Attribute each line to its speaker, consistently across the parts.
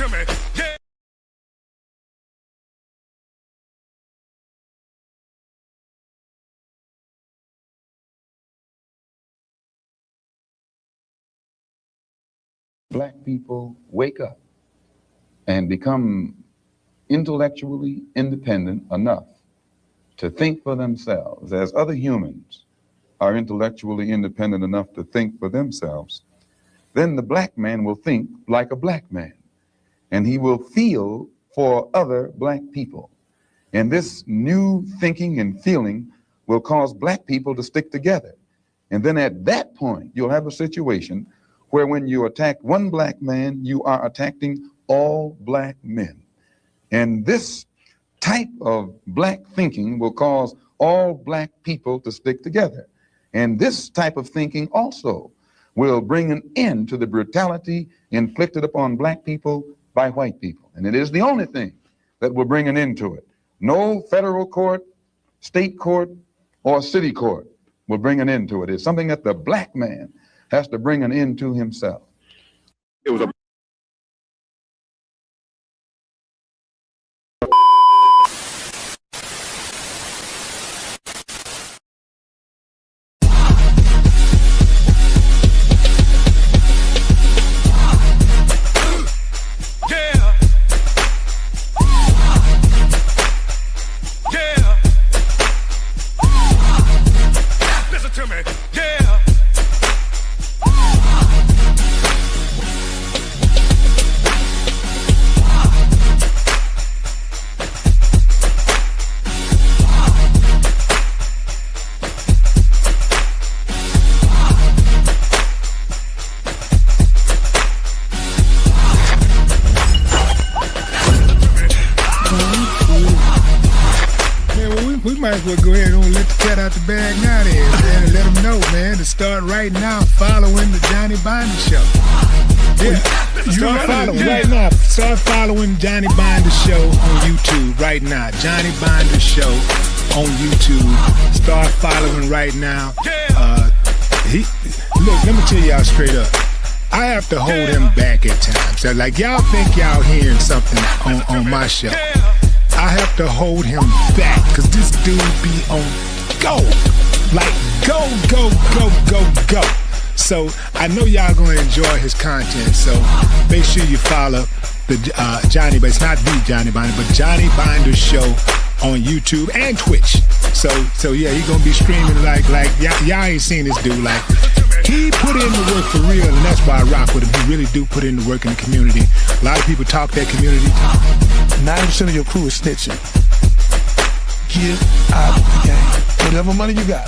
Speaker 1: to me. Yeah.
Speaker 2: Black people wake up and become intellectually independent enough to think for themselves, as other humans are intellectually independent enough to think for themselves, then the black man will think like a black man, and he will feel for other black people. And this new thinking and feeling will cause black people to stick together. And then at that point, you'll have a situation where when you attack one black man, you are attacking all black men. And this type of black thinking will cause all black people to stick together. And this type of thinking also will bring an end to the brutality inflicted upon black people by white people. And it is the only thing that will bring an end to it. No federal court, state court, or city court will bring an end to it. It's something that the black man has to bring an end to himself. It was a
Speaker 3: might as well go ahead and let the cat out the bag now then, man, and let them know, man, to start right now following the Johnny Binder Show. Yeah, start following right now. Start following Johnny Binder Show on YouTube right now. Johnny Binder Show on YouTube. Start following right now. Look, let me tell y'all straight up. I have to hold him back at times. So, like, y'all think y'all hearing something on my show. I have to hold him back, cause this dude be on go. Like go, go, go, go, go. So I know y'all gonna enjoy his content, so make sure you follow the Johnny, but it's not the Johnny Binder, but Johnny Binder Show on YouTube and Twitch. So yeah, he gonna be streaming like y'all ain't seen this dude. Like, he put in the work for real, and that's why I rock with him. He really do put in the work in the community. A lot of people talk that community talk.
Speaker 4: 90% of your crew is snitching. Get out of the game. Whatever money you got,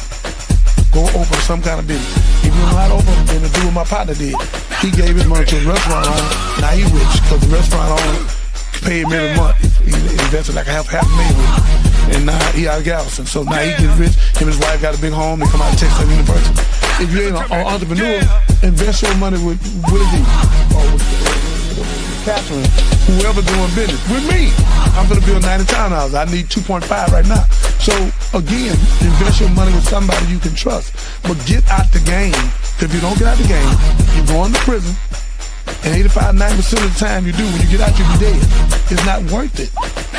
Speaker 4: go open some kind of business. If you don't know how to open them, then do what my partner did. He gave his money to a restaurant owner. Now he rich, because the restaurant owner paid him every month. He invested like half a million with him. And now he out of Galveston. So now he gets rich. Him and his wife got a big home. They come out of Texas University. If you ain't an entrepreneur, invest your money with Willie D. Or with Catherine, whoever doing business. With me, I'm gonna build 90 townhouses. I need 2.5 right now. So again, invest your money with somebody you can trust. But get out the game. Because if you don't get out the game, you're going to prison. And 85-90% of the time you do, when you get out, you'll be dead. It's not worth it.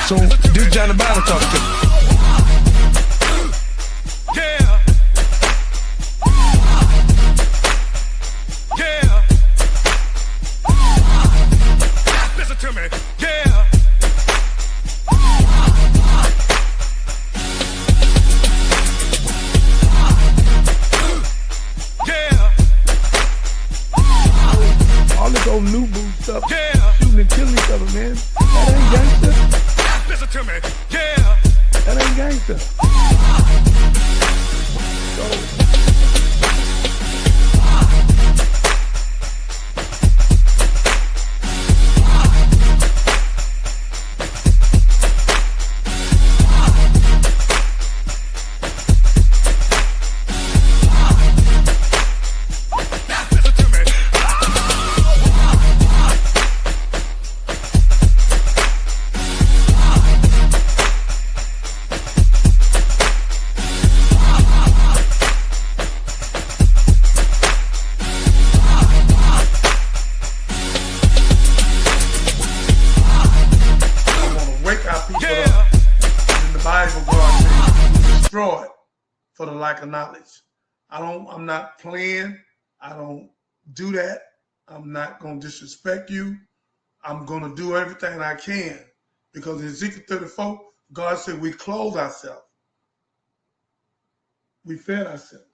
Speaker 4: So this Johnny Binder talking to me.
Speaker 1: To me, yeah. Yeah.
Speaker 4: All this old new boo stuff, shooting and killing each other, man. That ain't gangster.
Speaker 1: Listen to me, yeah.
Speaker 4: That ain't gangster. destroyed for the lack of knowledge. I'm not playing. I don't do that. I'm not going to disrespect you. I'm going to do everything I can, because in Ezekiel 34, God said we clothe ourselves. We fed ourselves,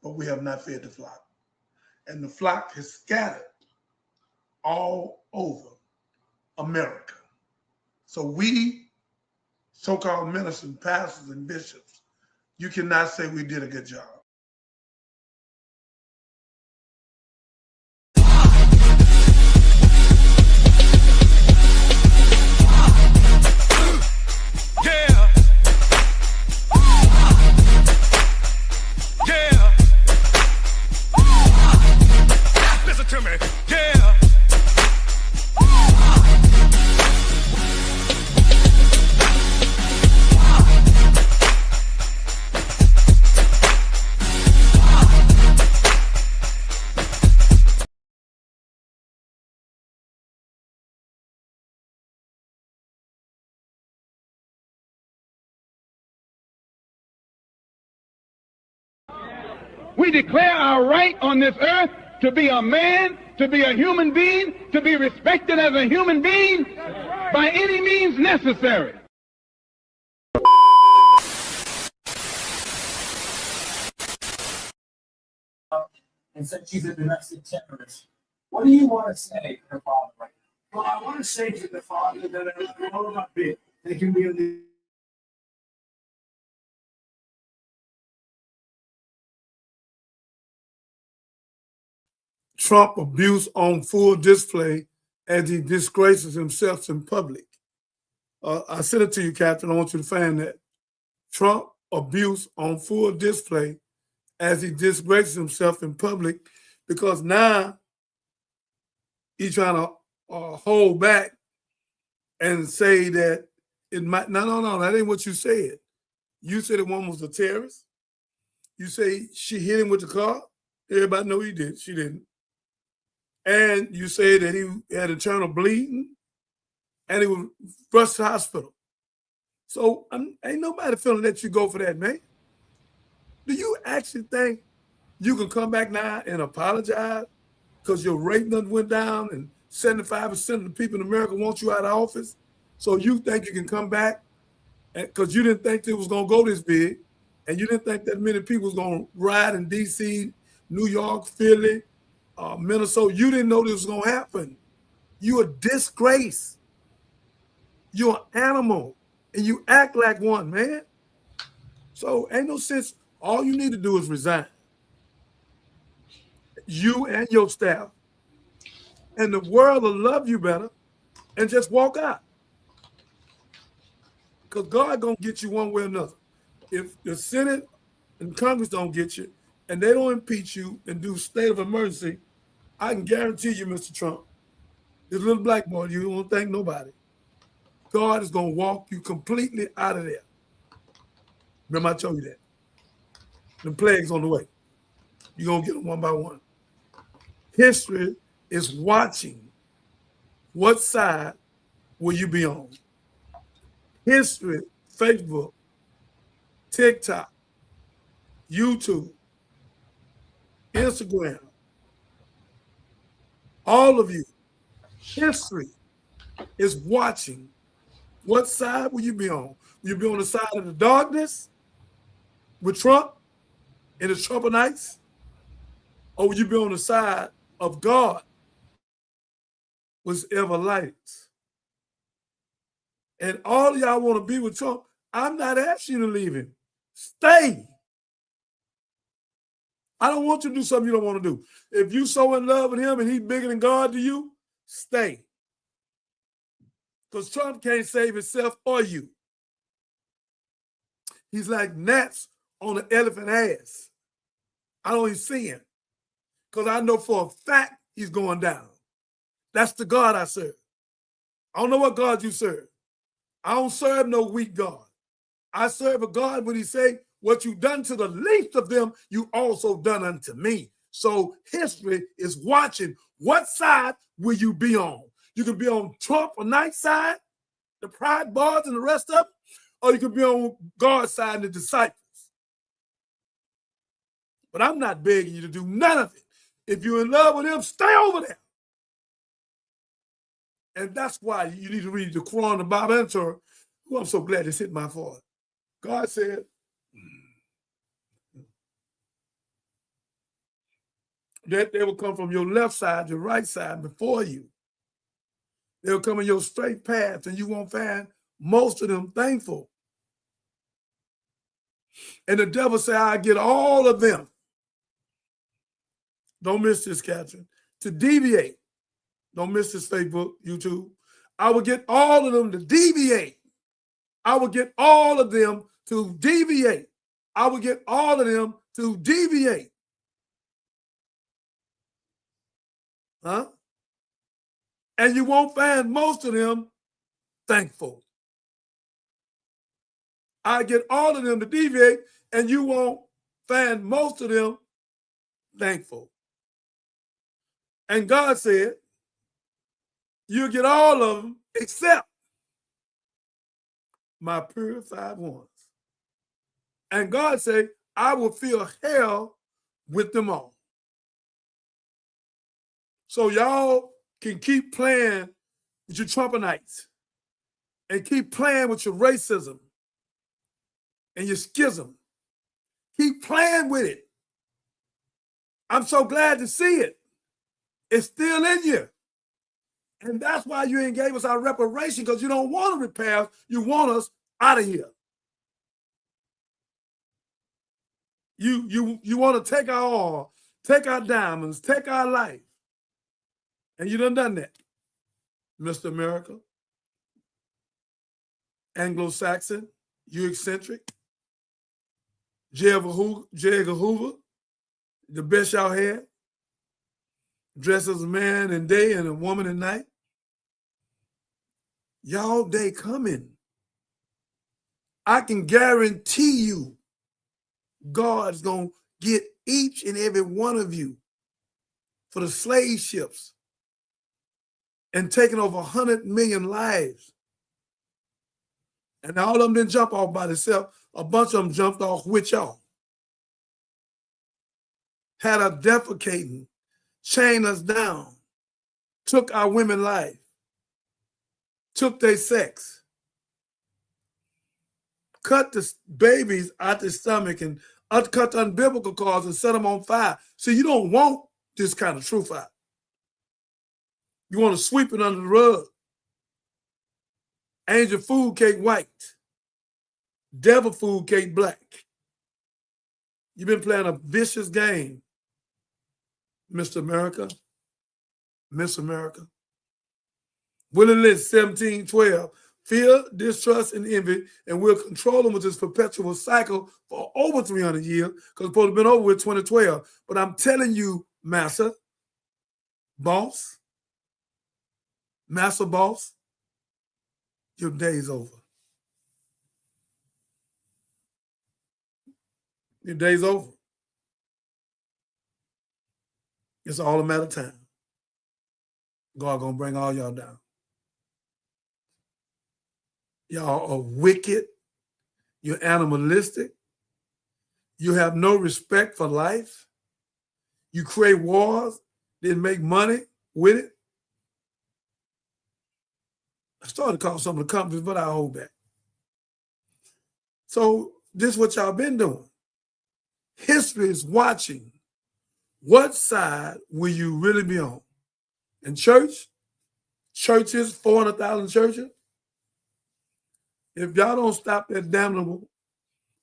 Speaker 4: but we have not fed the flock. And the flock has scattered all over America. So we, so-called ministers, pastors, and bishops, you cannot say we did a good job.
Speaker 1: Yeah. Yeah. Listen to me. Yeah.
Speaker 5: We declare our right on this earth to be a man, to be a human being, to be respected as a human being by any means necessary.
Speaker 6: And said she's a domestic terrorist. What do you want to say to her father right now? Well, I want to say to the father that I know my bit. They can be in the
Speaker 4: Trump abuse on full display as he disgraces himself in public. I sent it to you, Captain. I want you to find that. Trump abuse on full display as he disgraces himself in public, because now he's trying to hold back and say that it might. No, that ain't what you said. You said the woman was a terrorist. You say she hit him with the car. Everybody know he did. She didn't. And you say that he had internal bleeding and he was rushed to the hospital. So ain't nobody feeling that you go for that, man. Do you actually think you can come back now and apologize because your rate done went down and 75% of the people in America want you out of office? So you think you can come back because you didn't think it was going to go this big, and you didn't think that many people was going to ride in D.C., New York, Philly, Minnesota. You didn't know this was going to happen. You a disgrace. You're an animal, and you act like one, man. So ain't no sense. All you need to do is resign. You and your staff. And the world will love you better and just walk out. Because God going to get you one way or another. If the Senate and Congress don't get you and they don't impeach you and do state of emergency, I can guarantee you, Mr. Trump, this little black boy, you won't thank nobody. God is going to walk you completely out of there. Remember I told you that. The plague's on the way. You're going to get them one by one. History is watching. What side will you be on? History, Facebook, TikTok, YouTube, Instagram, all of you, history is watching. What side will you be on? Will you be on the side of the darkness with Trump and the Trumpenites? Or will you be on the side of God with ever lights? And all of y'all want to be with Trump. I'm not asking you to leave him. Stay. I don't want you to do something you don't want to do. If you so in love with him and he's bigger than God to you, stay. Because Trump can't save himself or you. He's like gnats on an elephant ass. I don't even see him. Because I know for a fact he's going down. That's the God I serve. I don't know what God you serve. I don't serve no weak God. I serve a God when he say, what you done to the least of them, you also done unto me. So history is watching. What side will you be on? You can be on Trump or Knight's side, the Pride Bars and the rest of them, or you can be on God's side and the disciples. But I'm not begging you to do none of it. If you're in love with him, stay over there. And that's why you need to read the Quran, the Bible, and Torah. Oh, I'm so glad this hit my forehead. God said, that they will come from your left side, your right side, before you. They'll come in your straight path, and you won't find most of them thankful. And the devil said, I get all of them. Don't miss this, Catherine. To deviate. Don't miss this, Facebook, YouTube. I will get all of them to deviate. I will get all of them to deviate. I will get all of them to deviate. Huh? And you won't find most of them thankful. I get all of them to deviate, and you won't find most of them thankful. And God said, you get all of them except my purified ones. And God said, I will fill hell with them all. So y'all can keep playing with your Trumpanites and keep playing with your racism and your schism. Keep playing with it. I'm so glad to see it. It's still in you. And that's why you ain't gave us our reparation, because you don't want to repair us. You want us out of here. You want to take our all, take our diamonds, take our life. And you done that, Mr. America. Anglo-Saxon, you eccentric. J. Edgar Hoover, the best y'all had. Dressed as a man in day and a woman at night. Y'all day coming. I can guarantee you God's going to get each and every one of you for the slave ships and taking over 100 million lives. And all of them didn't jump off by themselves. A bunch of them jumped off with y'all. Had us defecating, chained us down, took our women's life, took their sex, cut the babies out their stomach and cut the unbiblical cause and set them on fire. So you don't want this kind of truth out. You want to sweep it under the rug. Angel food cake white. Devil food cake black. You've been playing a vicious game, Mr. America, Miss America. Willing list 1712. Fear, distrust, and envy, and we'll control them with this perpetual cycle for over 300 years, because it's supposed to have been over with 2012. But I'm telling you, Master Boss, your day's over. Your day's over. It's all a matter of time. God gonna bring all y'all down. Y'all are wicked. You're animalistic. You have no respect for life. You create wars, then make money with it. I started to call some of the companies, but I hold back. So this is what y'all been doing. History is watching. What side will you really be on? In church? Churches, 400,000 churches? If y'all don't stop that damnable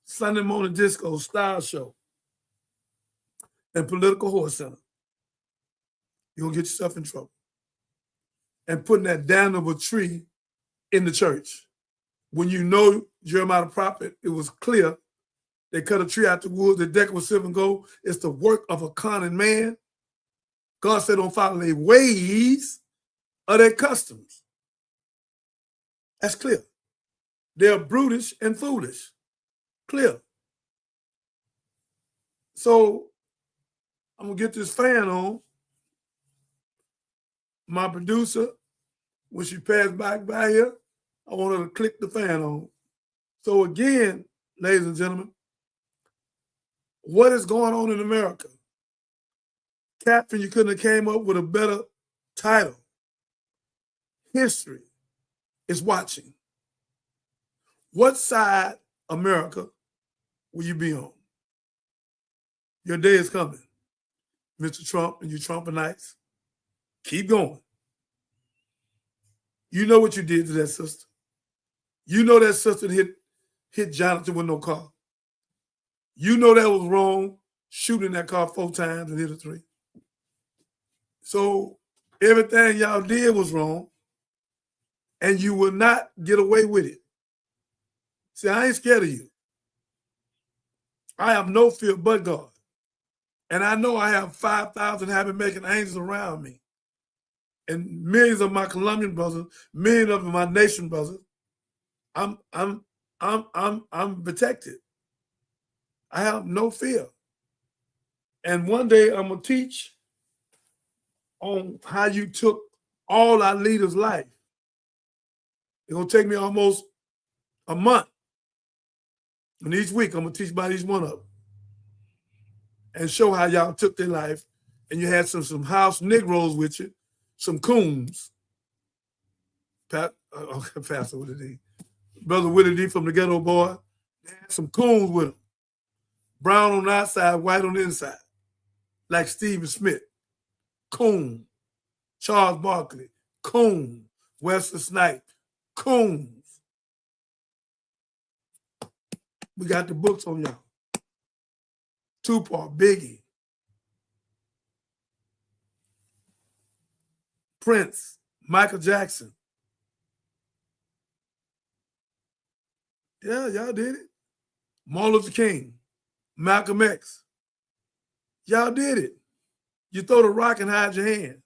Speaker 4: Sunday morning disco style show and political horse center, you're going to get yourself in trouble. And putting that damnable tree in the church. When you know Jeremiah the prophet, it was clear. They cut a tree out the woods, they deck it with silver and gold. It's the work of a cunning man. God said don't follow their ways or their customs. That's clear. They're brutish and foolish. Clear. So I'm going to get this fan on. My producer, when she passed by here, I want her to click the fan on. So again, ladies and gentlemen, What is going on in America? Captain, you couldn't have came up with a better title. History is watching. What side, America, will you be on? Your day is coming, Mr. Trump and you Trumpanites. Keep going. You know what you did to that sister. You know that sister hit Jonathan with no car. You know that was wrong, shooting that car 4 times and hit her 3. So everything y'all did was wrong, and you will not get away with it. See, I ain't scared of you. I have no fear but God. And I know I have 5,000 happy-making angels around me. And millions of my Colombian brothers, millions of my nation brothers, I'm protected. I have no fear. And one day I'm gonna teach on how you took all our leaders' life. It's gonna take me almost a month. And each week I'm gonna teach about each one of them and show how y'all took their life. And you had some house Negroes with you, some coons. Pastor Willie D. Brother Willie D from the Ghetto Boy. They had some coons with him. Brown on the outside, white on the inside. Like Stephen Smith. Coon. Charles Barkley. Coon. Wesley Snipes. Coons. We got the books on y'all. Tupac, Biggie, Prince, Michael Jackson. Yeah, y'all did it. Martin Luther King, Malcolm X. Y'all did it. You throw the rock and hide your hand.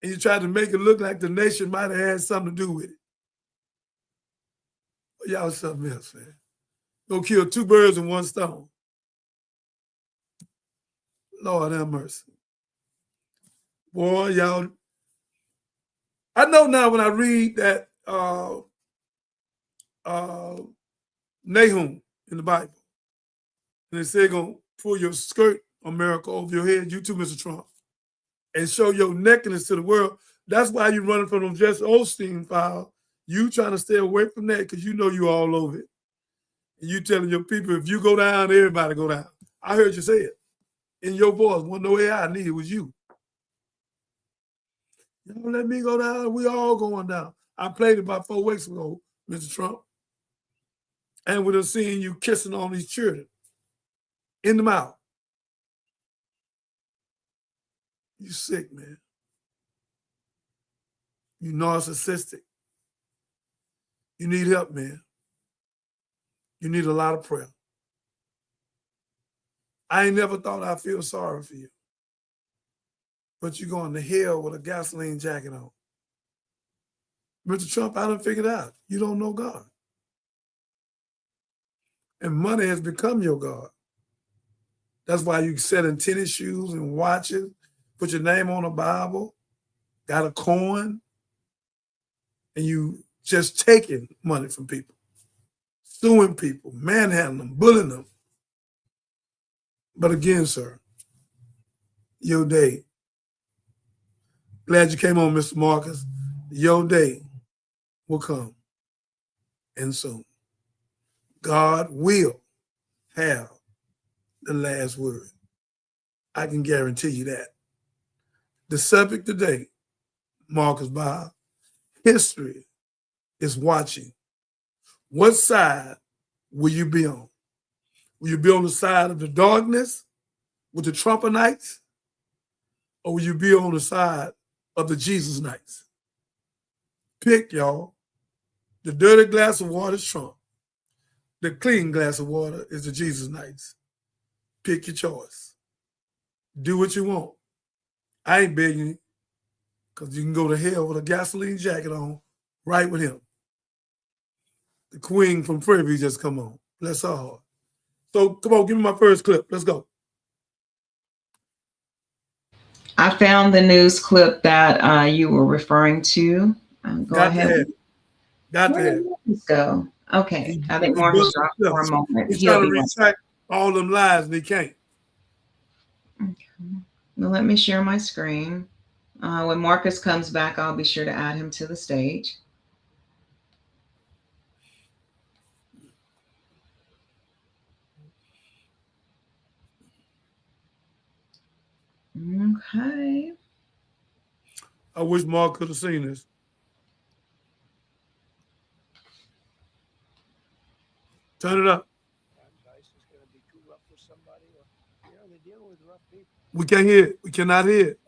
Speaker 4: And you tried to make it look like the nation might have had something to do with it. But y'all something else, man. Go kill 2 birds with 1 stone. Lord have mercy. Boy, y'all. I know now when I read that Nahum in the Bible, and they say gonna pull your skirt, America, over your head, you too, Mr. Trump, and show your nakedness to the world. That's why you running from them Jesse Osteen file. You trying to stay away from that because you know you all over it. And you telling your people, if you go down, everybody go down. I heard you say it. In your voice, wasn't no AI I needed, was you. You don't let me go down, we all going down. I played it about 4 weeks ago, Mr. Trump. And we'd have seen you kissing on these children in the mouth. You sick, man. You narcissistic. You need help, man. You need a lot of prayer. I ain't never thought I'd feel sorry for you. But you're going to hell with a gasoline jacket on. Mr. Trump, I done figured out. You don't know God. And money has become your God. That's why you selling tennis shoes and watches, put your name on a Bible, got a coin, and you just taking money from people, suing people, manhandling them, bullying them. But again, sir, your day. Glad you came on, Mr. Marcus. Your day will come, and soon. God will have the last word. I can guarantee you that. The subject today, Marcus Bob, history is watching. What side will you be on? Will you be on the side of the darkness with the Trumpanites? Or will you be on the side of the Jesus Knights? Pick, y'all. The dirty glass of water is Trump. The clean glass of water is the Jesus Knights. Pick your choice. Do what you want. I ain't begging you, because you can go to hell with a gasoline jacket on, right with him. The queen from Prairie just come on. Bless her heart. So come on, give me my first clip. Let's go.
Speaker 7: I found the news clip that you were referring to. Go ahead.
Speaker 4: Got
Speaker 7: Where
Speaker 4: that.
Speaker 7: did this go? Okay, I think Marcus dropped for a moment.
Speaker 4: He's trying to recycle. all them lies and he can't.
Speaker 7: Okay. Well, let me share my screen. When Marcus comes back, I'll be sure to add him to the stage. Okay.
Speaker 4: I wish Mark could have seen this. Turn it up. We can't hear it. We cannot hear it.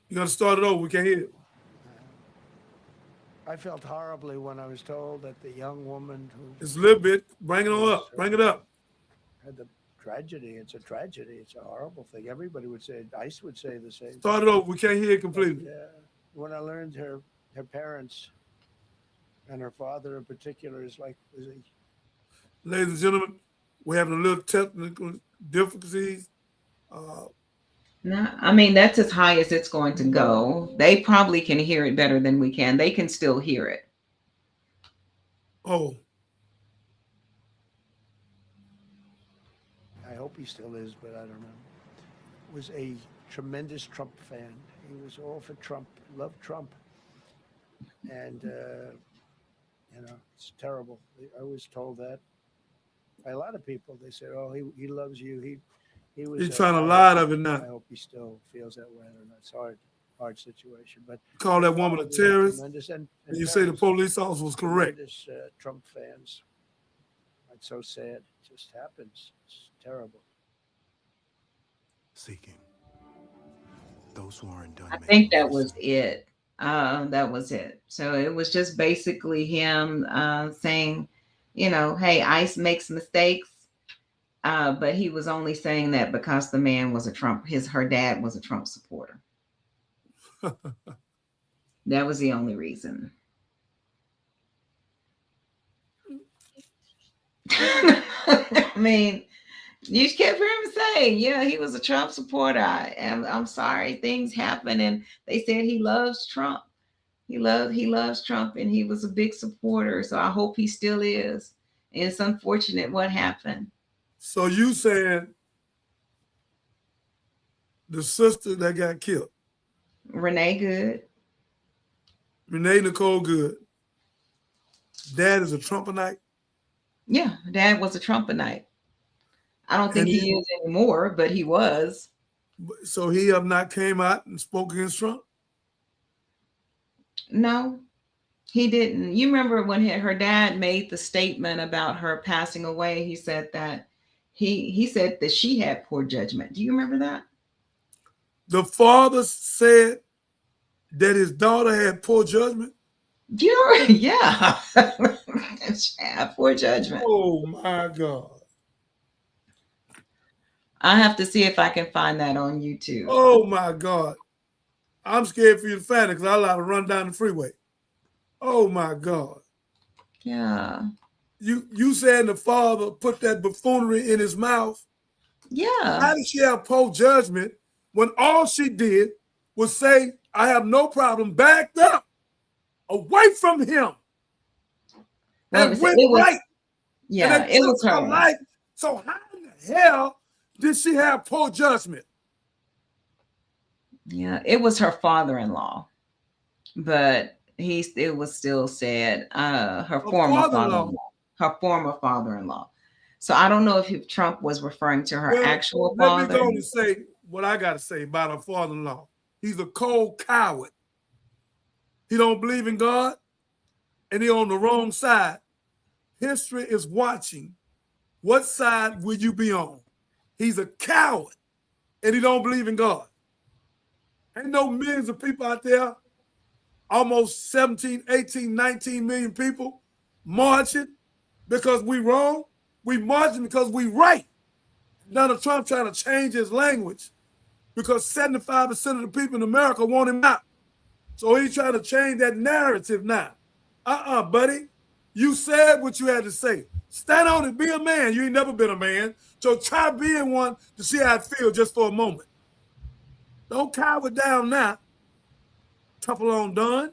Speaker 4: You gotta start it over. We can't hear it.
Speaker 8: I felt horribly when I was told that the young woman who
Speaker 4: It's a little bit. Bring it on up. Bring it up.
Speaker 8: had the tragedy. It's a tragedy. It's a horrible thing. Everybody would say, ICE would say the same.
Speaker 4: Start it over. We can't hear it completely.
Speaker 8: But, when I learned her parents and her father in particular is like,
Speaker 4: Ladies and gentlemen, we're having a little technical difficulties.
Speaker 7: No, I mean, that's as high as it's going to go. They probably can hear it better than we can. They can still hear it.
Speaker 4: Oh,
Speaker 8: I hope he still is, but I don't know. Was a tremendous Trump fan. He was all for Trump, loved Trump. And, it's terrible. I was told that by a lot of people. They said, oh, he loves you. He was.
Speaker 4: he's trying to lie of it now.
Speaker 8: I hope he still feels that way. I don't know. It's hard situation. But
Speaker 4: Call that woman a terrorist.
Speaker 8: And
Speaker 4: You say the police officer was correct.
Speaker 8: tremendous, Trump fans. It's so sad. It just happens. It's terrible.
Speaker 9: Seeking those who aren't done.
Speaker 7: I think that was it. That was it. So it was just basically him saying, hey, ICE makes mistakes. But he was only saying that because the man was her dad was a Trump supporter. That was the only reason. I mean, you kept hearing him say, yeah, he was a Trump supporter. I'm sorry, things happen, and they said he loves Trump. He loves Trump, and he was a big supporter. So I hope he still is. And it's unfortunate what happened.
Speaker 4: So you saying the sister that got killed,
Speaker 7: Renee Good.
Speaker 4: Renee Nicole Good, dad is a Trumpinite?
Speaker 7: Yeah, dad was a Trumpinite. I don't think he is anymore, but he was.
Speaker 4: So he have not came out and spoke against Trump?
Speaker 7: No, he didn't. You remember when her dad made the statement about her passing away? He said that he said that she had poor judgment. Do you remember that?
Speaker 4: The father said that his daughter had poor judgment?
Speaker 7: Yeah. She had poor judgment.
Speaker 4: Oh my God.
Speaker 7: I have to see if I can find that on YouTube.
Speaker 4: Oh my God. I'm scared for you to find it because I allowed to run down the freeway. Oh my God.
Speaker 7: Yeah.
Speaker 4: You saying the father put that buffoonery in his mouth?
Speaker 7: Yeah.
Speaker 4: How did she have poor judgment when all she did was say, I have no problem, backed up away from him?
Speaker 7: Well,
Speaker 4: and went right.
Speaker 7: Yeah,
Speaker 4: and
Speaker 7: it was her
Speaker 4: life. So how in the hell did she have poor judgment?
Speaker 7: Yeah, it was her father-in-law, but it was still said her former father-in-law. Her former father-in-law. So I don't know if Trump was referring to her actual father.
Speaker 4: Let me go and say what I got to say about her father-in-law. He's a cold coward. He don't believe in God, and he on the wrong side. History is watching. What side will you be on? He's a coward, and he don't believe in God. Ain't no millions of people out there, almost 17, 18, 19 million people marching because we wrong. We marching because we right. Donald Trump trying to change his language because 75% of the people in America want him out. So he's trying to change that narrative now. Buddy. You said what you had to say. Stand on it. Be a man. You ain't never been a man. So try being one to see how it feels just for a moment. Don't cower down now. Couple on done.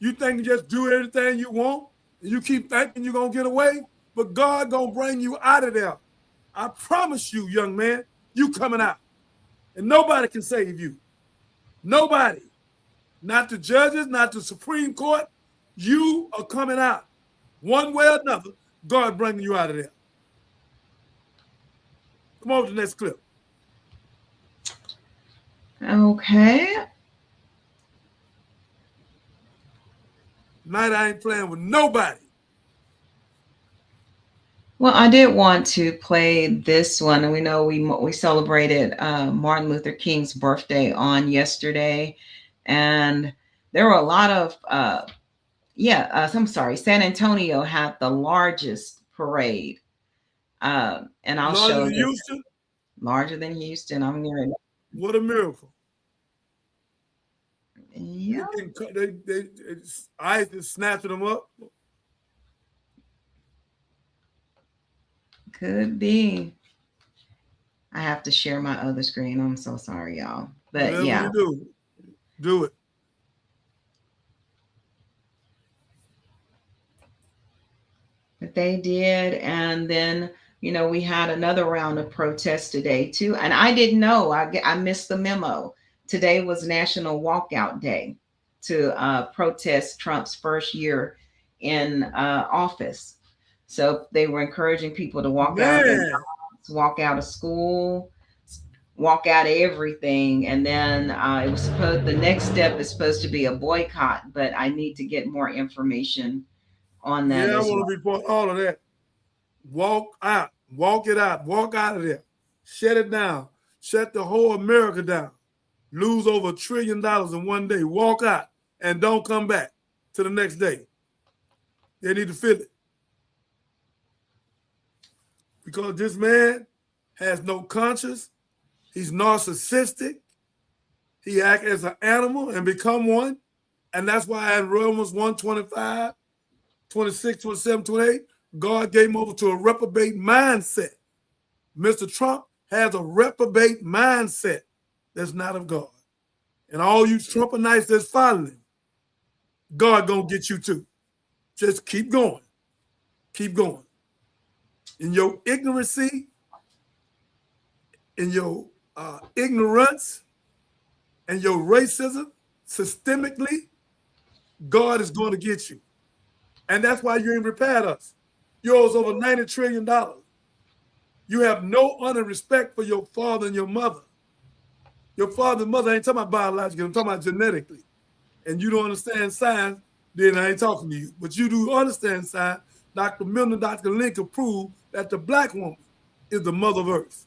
Speaker 4: You think you just do everything you want and you keep thinking you're going to get away?
Speaker 10: but God gonna bring you out of there. I promise you, young man, you coming out. And nobody can save you. Nobody. Not the judges, not the Supreme Court. You are coming out. One way or another, God bringing you out of there. Come on to the next clip.
Speaker 7: Okay.
Speaker 10: Tonight I ain't playing with nobody.
Speaker 7: Well, I did want to play this one, and we know we celebrated Martin Luther King's birthday on yesterday, and there were a lot of I'm sorry, San Antonio had the largest parade, and I'll
Speaker 10: Larger
Speaker 7: show
Speaker 10: than
Speaker 7: this.
Speaker 10: Houston?
Speaker 7: Larger than Houston. I'm near.
Speaker 10: What a miracle!
Speaker 7: Yeah,
Speaker 10: ICE is snatching them up.
Speaker 7: could be. I have to share my other screen. I'm so sorry, y'all. But
Speaker 10: Whatever
Speaker 7: yeah,
Speaker 10: you do it.
Speaker 7: but they did, and then we had another round of protests today too. And I didn't know. I missed the memo. Today was National Walkout Day to protest Trump's first year in office. So they were encouraging people to walk out of their jobs, walk out of school, walk out of everything. And then it was the next step is supposed to be a boycott, but I need to get more information on that.
Speaker 10: Yeah, I want to be part of all of that. Walk out, walk it out, walk out of there, shut it down, shut the whole America down, lose over $1 trillion in one day, walk out and don't come back to the next day. They need to feel it. Because this man has no conscience. He's narcissistic. He acts as an animal and become one. And that's why in Romans 1:25, 26, 27, 28, God gave him over to a reprobate mindset. Mr. Trump has a reprobate mindset that's not of God. And all you Trumpanites that's following him, God gonna get you too. Just keep going. Keep going. In your ignorancy, in your ignorance, and your racism, systemically, God is going to get you. And that's why you ain't repaired us. You owe us over $90 trillion. You have no honor and respect for your father and your mother. Your father and mother, I ain't talking about biologically, I'm talking about genetically. And you don't understand science, then I ain't talking to you. But you do understand science. Dr. Milner, Dr. Lincoln proved that the black woman is the mother of earth.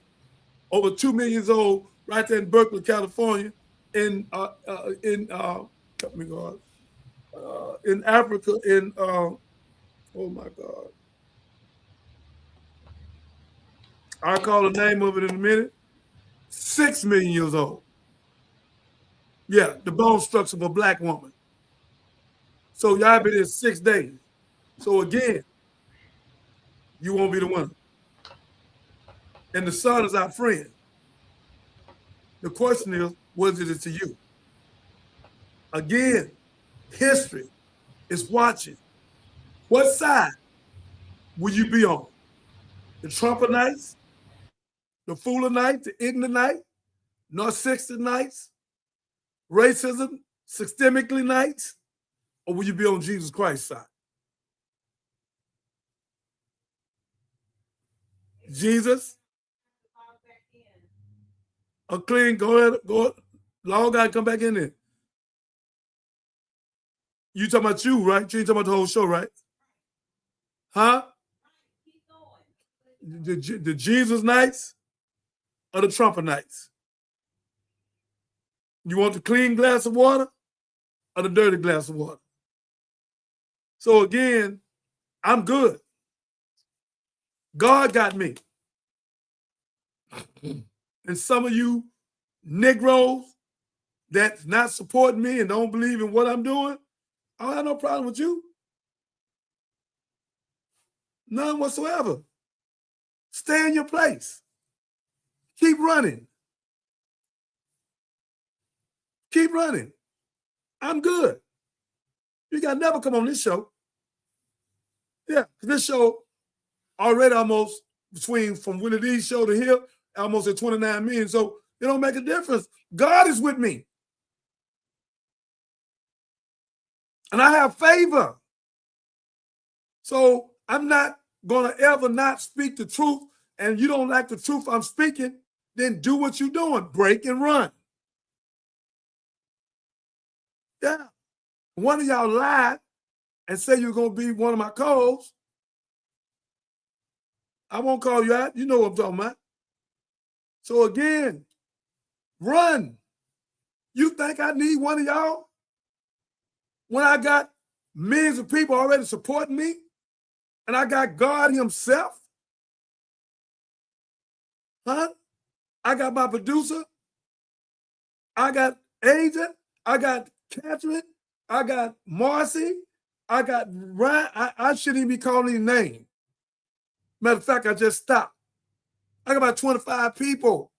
Speaker 10: Over 2 million years old, right there in Berkeley, California, in Africa, oh my God. I'll call the name of it in a minute. 6 million years old. Yeah, the bone structure of a black woman. So y'all been there 6 days. So again, you won't be the winner. And the sun is our friend. The question is, what is it to you? Again, history is watching. What side will you be on? The Trumpanites, the Foolanites, the Ignoranites, Narcissistanites, racism, systemically nights, or will you be on Jesus Christ's side? Jesus, a clean, go ahead, long guy, come back in there. You talking about you, right? You ain't talking about the whole show, right? Huh? The Jesus nights or the Trumper nights? You want the clean glass of water or the dirty glass of water? So again, I'm good. God got me. And some of you Negroes that's not supporting me and don't believe in what I'm doing, I don't have no problem with you. None whatsoever. Stay in your place. Keep running. Keep running. I'm good. You got to never come on this show. Yeah, this show, already almost from Willie D's show to here, almost at 29 million. So it don't make a difference. God is with me. And I have favor. So I'm not going to ever not speak the truth. And you don't like the truth I'm speaking, then do what you're doing. Break and run. Yeah. One of y'all lied and say you're going to be one of my co-hosts. I won't call you out. You know what I'm talking about. So again, run. You think I need one of y'all? When I got millions of people already supporting me, and I got God himself? Huh? I got my producer. I got Agent. I got Catherine. I got Marcy. I got Ryan. I shouldn't even be calling his name. Matter of fact, I just stopped. I got about 25 people.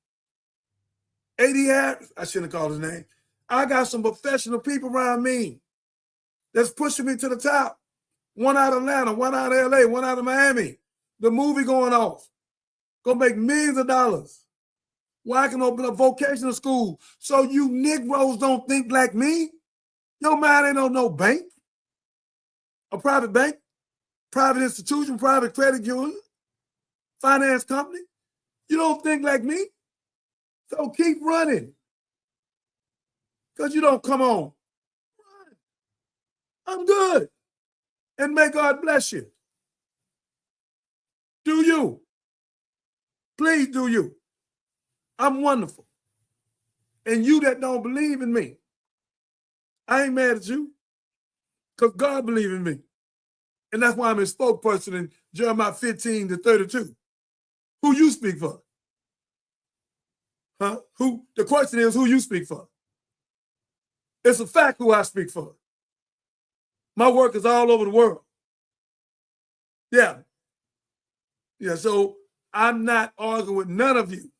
Speaker 10: 80 Harris. I shouldn't have called his name. I got some professional people around me that's pushing me to the top. One out of Atlanta, one out of LA, one out of Miami. The movie going off. Gonna make millions of dollars. Where I can open a vocational school so you Negroes don't think like me. Your mind ain't on no bank. A private bank, private institution, private credit union, finance company. You don't think like me. So keep running. Because you don't come on. Run. I'm good. And may God bless you. Do you. Please do you. I'm wonderful. And you that don't believe in me, I ain't mad at you. Because God believes in me. And that's why I'm his spokesperson in Jeremiah 15 to 32. Who you speak for? Huh? The question is who you speak for. It's a fact who I speak for. My work is all over the world. Yeah. Yeah, so I'm not arguing with none of you.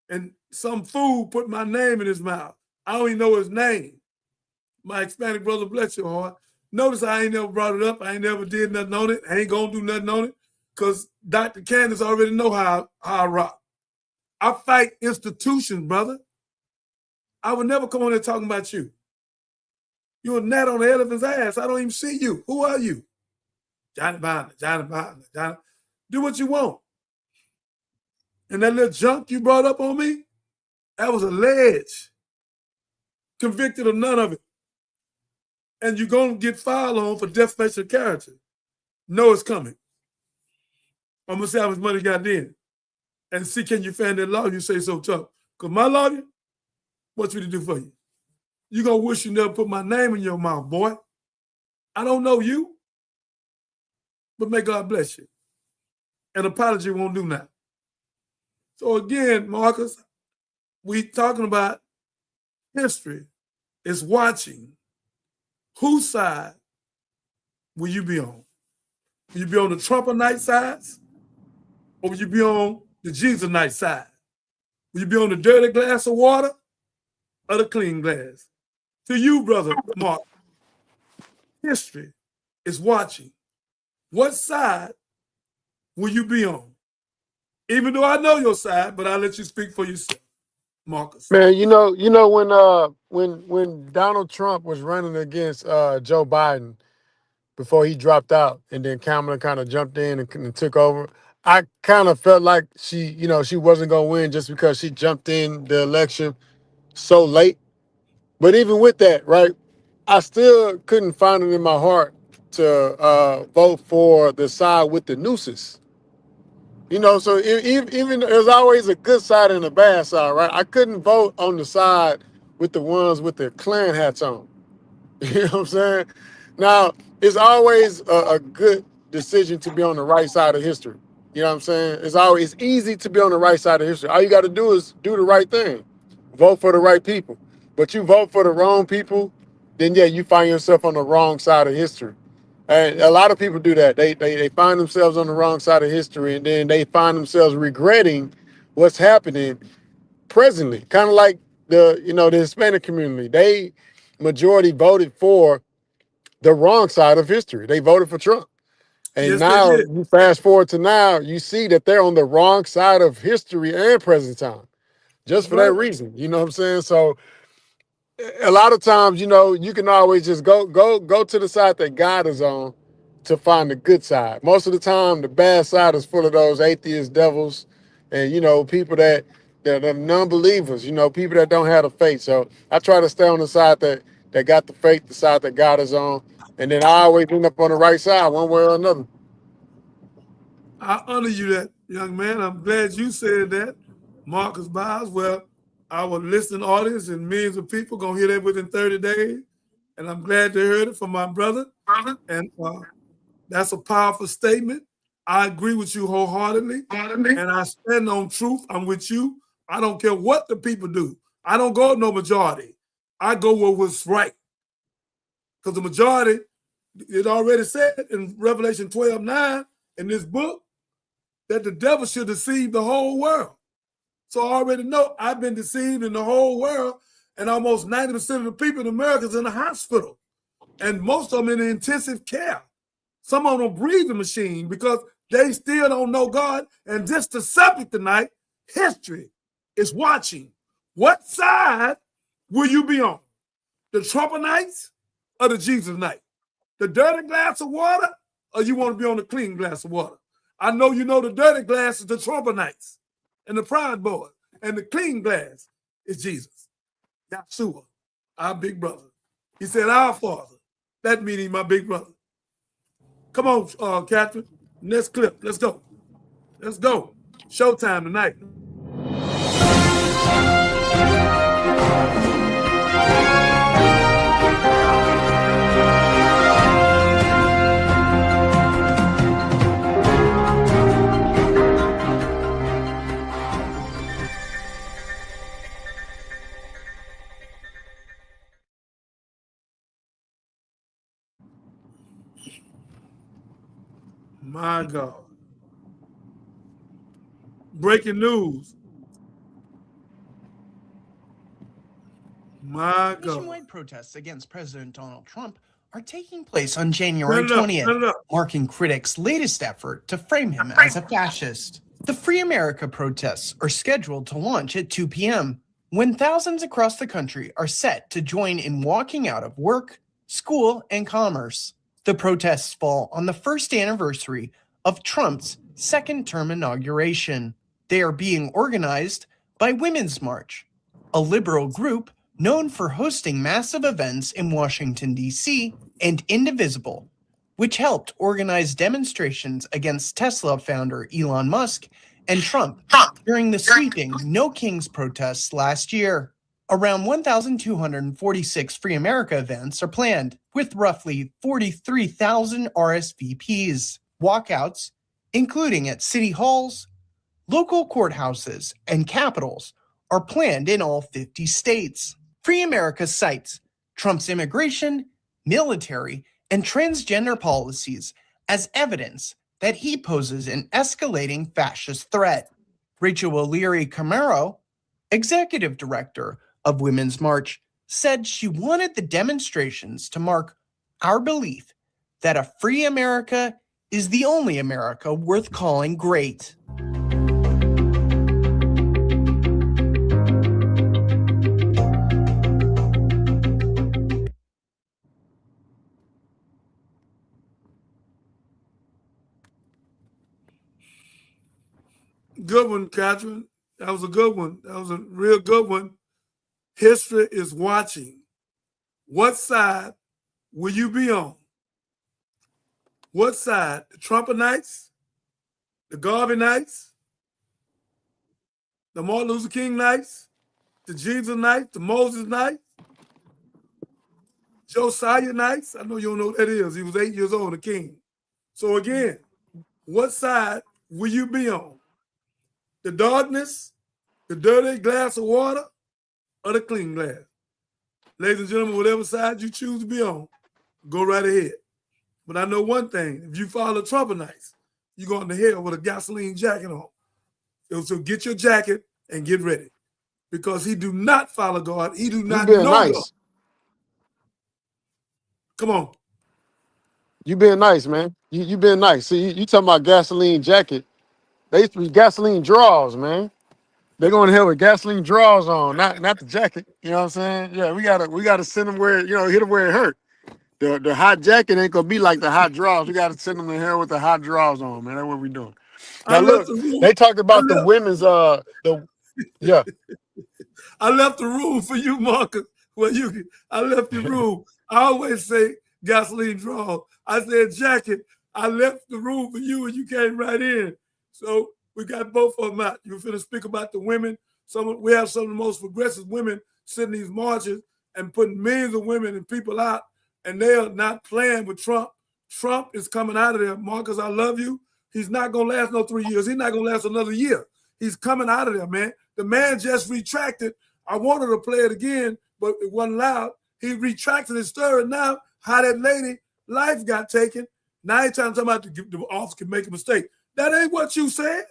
Speaker 10: And some fool put my name in his mouth. I don't even know his name. My Hispanic brother, bless your heart. Notice I ain't never brought it up. I ain't never did nothing on it. I ain't gonna do nothing on it because Dr. Candace already know how I rock. I fight institutions, brother. I would never come on there talking about you. You're a gnat on the elephant's ass. I don't even see you. Who are you? Johnny Bond, Johnny. Do what you want. And that little junk you brought up on me, that was alleged. Convicted of none of it. And you're going to get filed on for defamation of character. Know it's coming. I'm going to see how much money you got then. And see, can you fan that law? You say so tough. Because my lawyer, what's me to do for you? You're going to wish you never put my name in your mouth, boy. I don't know you. But may God bless you. An apology won't do nothing. So again, Marcus, we talking about history is watching. Whose side will you be on? Will you be on the Trumpernite sides? Or will you be on the Jesusite side? Will you be on the dirty glass of water or the clean glass? To you, brother Mark, history is watching. What side will you be on? Even though I know your side, but I'll let you speak for yourself, Marcus.
Speaker 11: Man, when Donald Trump was running against Joe Biden before he dropped out, and then Kamala kind of jumped in and took over, I kind of felt like she wasn't gonna win just because she jumped in the election so late. But even with that, right, I still couldn't find it in my heart to vote for the side with the nooses. So even there's always a good side and a bad side, right? I couldn't vote on the side with the ones with the Klan hats on. You know what I'm saying? Now, it's always a good decision to be on the right side of history. You know what I'm saying? It's easy to be on the right side of history. All you got to do is do the right thing. Vote for the right people. But you vote for the wrong people, then yeah, you find yourself on the wrong side of history. And a lot of people do that. They find themselves on the wrong side of history, and then they find themselves regretting what's happening presently. Kind of like the Hispanic community. They majority voted for the wrong side of history. They voted for Trump. And
Speaker 10: Yes, they
Speaker 11: now
Speaker 10: did.
Speaker 11: you fast forward to now, you see that they're on the wrong side of history and present time, just
Speaker 10: That's
Speaker 11: for that
Speaker 10: right.
Speaker 11: reason. You know what I'm saying? So a lot of times, you know, you can always just go to the side that God is on to find the good side. Most of the time, the bad side is full of those atheist devils and, you know, people that are non-believers, you know, people that don't have the faith. So I try to stay on the side that got the faith, the side that God is on. And then I always end up on the right side one way or another.
Speaker 10: I honor you that, young man. I'm glad you said that, Marcus Biles. Well, our listening audience and millions of people gonna hear that within 30 days. And I'm glad they heard it from my brother. And that's a powerful statement. I agree with you wholeheartedly. And I stand on truth. I'm with you. I don't care what the people do. I don't go with no majority. I go with what's right. Because the majority, it already said in Revelation 12:9 in this book, that the devil should deceive the whole world. So I already know I've been deceived in the whole world, and almost 90% of the people in America is in the hospital, and most of them in intensive care. Some of them on breathing machine because they still don't know God. And just the subject tonight, history is watching. What side will you be on? The Trumpenites or the Jesus night? The dirty glass of water, or you want to be on the clean glass of water? I know you know the dirty glass is the Trumpenites and the Pride Boys, and the clean glass is Jesus, Yahshua, our big brother. He said, "Our Father." That meaning my big brother. Come on, Catherine. Next clip. Let's go. Let's go. Showtime tonight. My God. Breaking news. My God.
Speaker 12: Nationwide protests against President Donald Trump are taking place on January 20th, marking critics' latest effort to frame him as a fascist. The Free America protests are scheduled to launch at 2 p.m., when thousands across the country are set to join in walking out of work, school, and commerce. The protests fall on the first anniversary of Trump's second-term inauguration. They are being organized by Women's March, a liberal group known for hosting massive events in Washington, D.C., and Indivisible, which helped organize demonstrations against Tesla founder Elon Musk and Trump during the sweeping No Kings protests last year. Around 1,246 Free America events are planned, with roughly 43,000 RSVPs. Walkouts, including at city halls, local courthouses, and capitals, are planned in all 50 states. Free America cites Trump's immigration, military, and transgender policies as evidence that he poses an escalating fascist threat. Rachel O'Leary Camaro, executive director of Women's March, said she wanted the demonstrations to mark our belief that a free America is the only America worth calling great.
Speaker 10: Good one, Catherine. That was a good one. That was a real good one. History is watching. What side will you be on? What side? The Trumpenites? The Garvey Knights? The Martin Luther King Knights? The Jesus Knights? The Moses Knights? Josiah Knights? I know you don't know what that is. He was 8 years old, a king. So again, what side will you be on? The darkness, the dirty glass of water, or the clean glass? Ladies and gentlemen, whatever side you choose to be on, go right ahead. But I know one thing, if you follow Trumpenites, you're going to hell with a gasoline jacket on. So get your jacket and get ready. Because he do not follow God. He do not know God.
Speaker 11: Come on. You being nice, man. You been nice. See, you talking about gasoline jacket. They used to be gasoline drawers, man. They're going to hell with gasoline drawers on, not the jacket. You know what I'm saying? Yeah, we gotta send them where, hit them where it hurt. The hot jacket ain't gonna be like the hot drawers. We gotta send them to hell with the hot drawers on, man. That's what we doing.
Speaker 10: I
Speaker 11: Now
Speaker 10: left
Speaker 11: look,
Speaker 10: the room.
Speaker 11: they talked
Speaker 10: I
Speaker 11: about the
Speaker 10: left,
Speaker 11: women's yeah.
Speaker 10: I left the room for you, Marcus. I left the room. I always say gasoline draw. I said jacket. I left the room for you and you came right in. So we got both of them out. You finna speak about the women. We have some of the most progressive women sitting these marches and putting millions of women and people out, and they are not playing with Trump. Trump is coming out of there. Marcus, I love you. He's not gonna last no 3 years. He's not gonna last another year. He's coming out of there, man. The man just retracted. I wanted to play it again, but it wasn't loud. He retracted his story. Now, how that lady life got taken. Now he's trying to talk about the officer can make a mistake. That ain't what you said.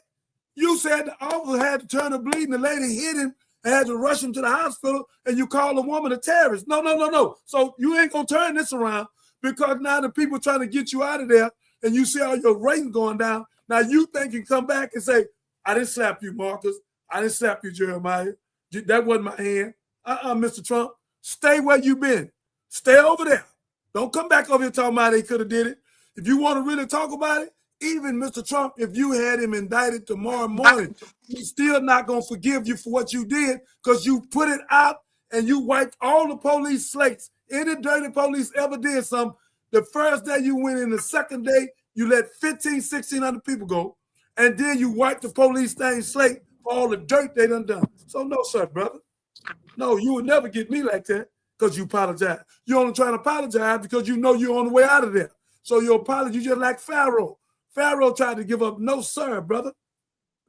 Speaker 10: You said the officer had to turn her bleeding. The lady hit him and had to rush him to the hospital, and you call a woman a terrorist. No. So you ain't gonna turn this around because now the people trying to get you out of there, and you see all your ratings going down. Now you think you can come back and say, I didn't slap you, Marcus. I didn't slap you, Jeremiah. That wasn't my hand. Mr. Trump, stay where you been. Stay over there. Don't come back over here talking about they could have did it. If you want to really talk about it, even Mr. Trump, if you had him indicted tomorrow morning, he's still not going to forgive you for what you did because you put it out and you wiped all the police slates. Any dirty police ever did something. The first day you went in, the second day, you let 1,600 people go, and then you wiped the police stained slate for all the dirt they done. So no, sir, brother. No, you would never get me like that because you apologize. You're only trying to apologize because you know you're on the way out of there. So your apology, you just like Pharaoh. Pharaoh tried to give up. No, sir, brother.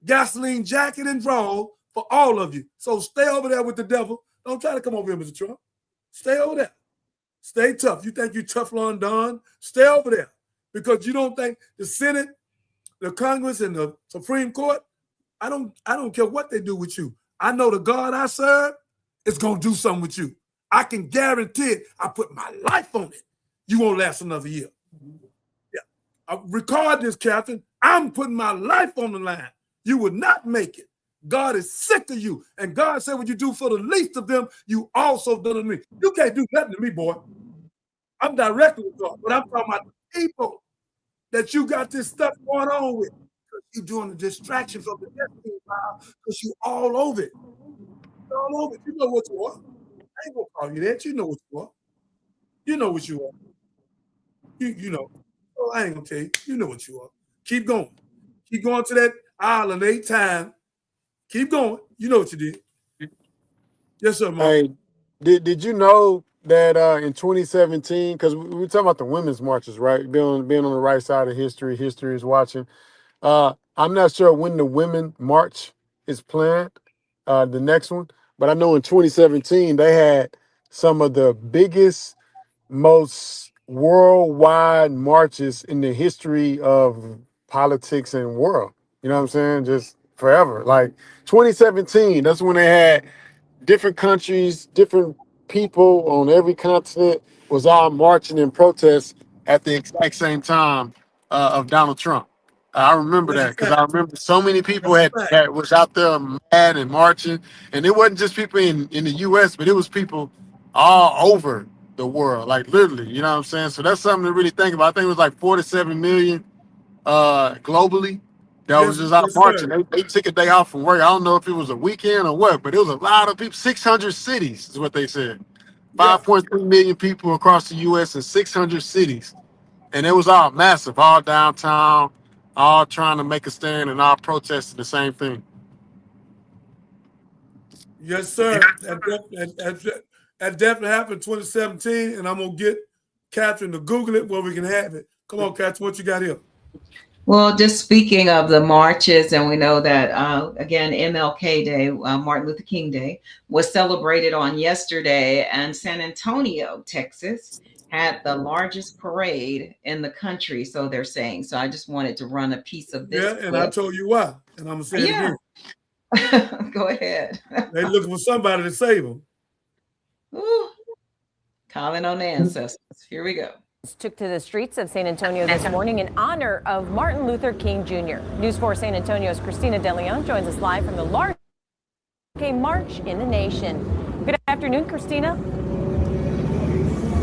Speaker 10: Gasoline jacket and draw for all of you. So stay over there with the devil. Don't try to come over here, Mr. Trump. Stay over there. Stay tough. You think you Teflon Don? Stay over there. Because you don't think the Senate, the Congress, and the Supreme Court, I don't care what they do with you. I know the God I serve is going to do something with you. I can guarantee it. I put my life on it. You won't last another year. Yeah. I record this, Captain. I'm putting my life on the line. You would not make it. God is sick of you. And God said, what you do for the least of them, you also done to me. You can't do nothing to me, boy. I'm directly with God, but I'm talking about the people that you got this stuff going on with. You're doing the distraction from the destiny file because you all over it. You're all over it. You know what you are. I ain't gonna call you that. You know what you are. You know what you are. You know. Oh, I ain't gonna tell you. You know what you are. Keep going. Keep going to that island 8 times. Keep going. You know what you did. Yes, sir, Mark.
Speaker 11: Hey, did you know that in 2017, because we were talking about the women's marches, right? Being on the right side of history. History is watching. I'm not sure when the women march is planned, the next one, but I know in 2017 they had some of the biggest, most worldwide marches in the history of politics and world. You know what I'm saying? Just forever. Like 2017, that's when they had different countries, different people on every continent was all marching in protest at the exact same time of Donald Trump. I remember that because I remember so many people that was out there mad and marching, and it wasn't just people in the U.S., but it was people all over the world, like literally. You know what I'm saying? So that's something to really think about. I think it was like 47 million globally that was just out marching. They took a day off from work. I don't know if it was a weekend or what, but it was a lot of people. 600 cities is what they said. 5.3 million people across the U.S. and 600 cities. And it was all massive, all downtown, all trying to make a stand and all protesting the same thing.
Speaker 10: Yes, sir. That definitely happened in 2017, and I'm going to get Catherine to Google it where we can have it. Come on, Catherine, what you got here?
Speaker 7: Well, just speaking of the marches, and we know that, again, MLK Day, Martin Luther King Day, was celebrated on yesterday, and San Antonio, Texas, had the largest parade in the country, so they're saying. So I just wanted to run a piece of this.
Speaker 10: Yeah, and I told you why, and I'm going to say it
Speaker 7: again. Go ahead.
Speaker 10: They're looking for somebody to save them.
Speaker 7: Ooh. Calling on the ancestors. Here we go.
Speaker 13: took to the streets of San Antonio this morning in honor of Martin Luther King Jr. News 4 San Antonio's Christina De Leon joins us live from the largest march in the nation. Good afternoon, Christina.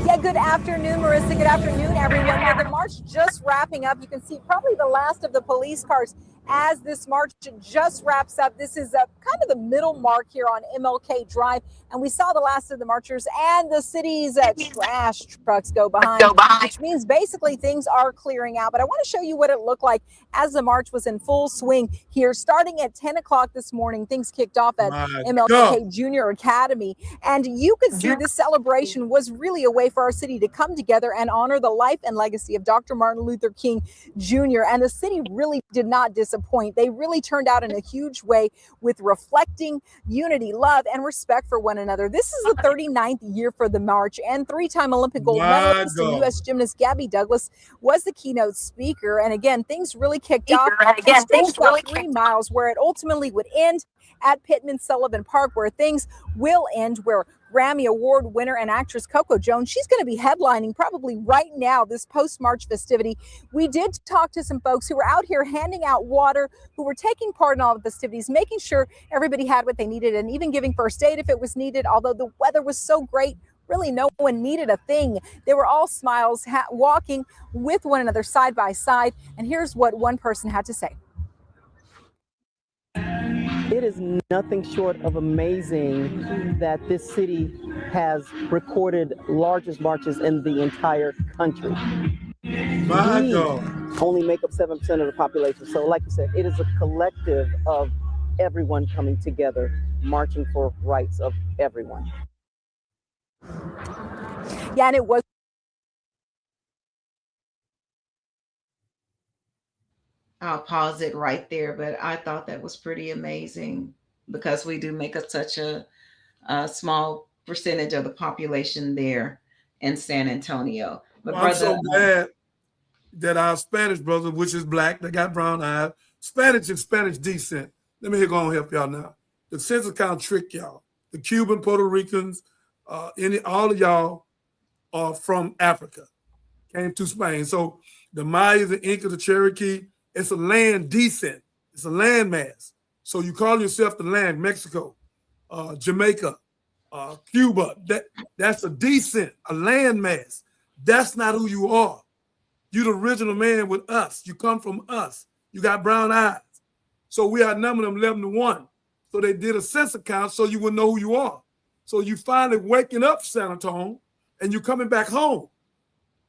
Speaker 14: Yeah, good afternoon, Marissa. Good afternoon, everyone. Well, the march just wrapping up. You can see probably the last of the police cars as this march just wraps up. This is kind of the middle mark here on MLK Drive. And we saw the last of the marchers and the city's trash trucks go behind, which means basically things are clearing out. But I want to show you what it looked like as the march was in full swing here. Starting at 10 o'clock this morning, things kicked off at MLK Junior Academy. And you could see this celebration was really a way for our city to come together and honor the life and legacy of Dr. Martin Luther King Jr. And the city really did not disappoint. They really turned out in a huge way with reflecting unity, love, and respect for one another. This is the 39th year for the march, and three-time Olympic gold medalist and U.S. gymnast Gabby Douglas was the keynote speaker. And again, things really kicked off. It stretched about 3 miles where it ultimately would end at Pittman Sullivan Park, where things will end, where Grammy Award winner and actress Coco Jones, she's going to be headlining probably right now this post-march festivity. We did talk to some folks who were out here handing out water, who were taking part in all the festivities, making sure everybody had what they needed, and even giving first aid if it was needed. Although the weather was so great, really no one needed a thing. They were all smiles, walking with one another side by side. And here's what one person had to say.
Speaker 15: It is nothing short of amazing that this city has recorded largest marches in the entire country.
Speaker 10: My God.
Speaker 15: Only make up 7% of the population. So like you said, it is a collective of everyone coming together, marching for rights of everyone.
Speaker 14: Yeah, and it was.
Speaker 7: I'll pause it right there, but I thought that was pretty amazing because we do make up such a small percentage of the population there in San Antonio. But
Speaker 10: I'm so glad that our Spanish brother, which is black, they got brown eyes, Spanish and Spanish descent. Let me go and help y'all now. The census count trick y'all. The Cuban, Puerto Ricans, all of y'all are from Africa, came to Spain. So the Mayas, the Incas, the Cherokee, it's a land descent. It's a land mass. So you call yourself the land, Mexico, Jamaica, Cuba. That's a descent, a land mass. That's not who you are. You're the original man with us. You come from us. You got brown eyes. So we outnumbered them 11-1. So they did a census count so you would know who you are. So you finally waking up, San Antonio, and you're coming back home.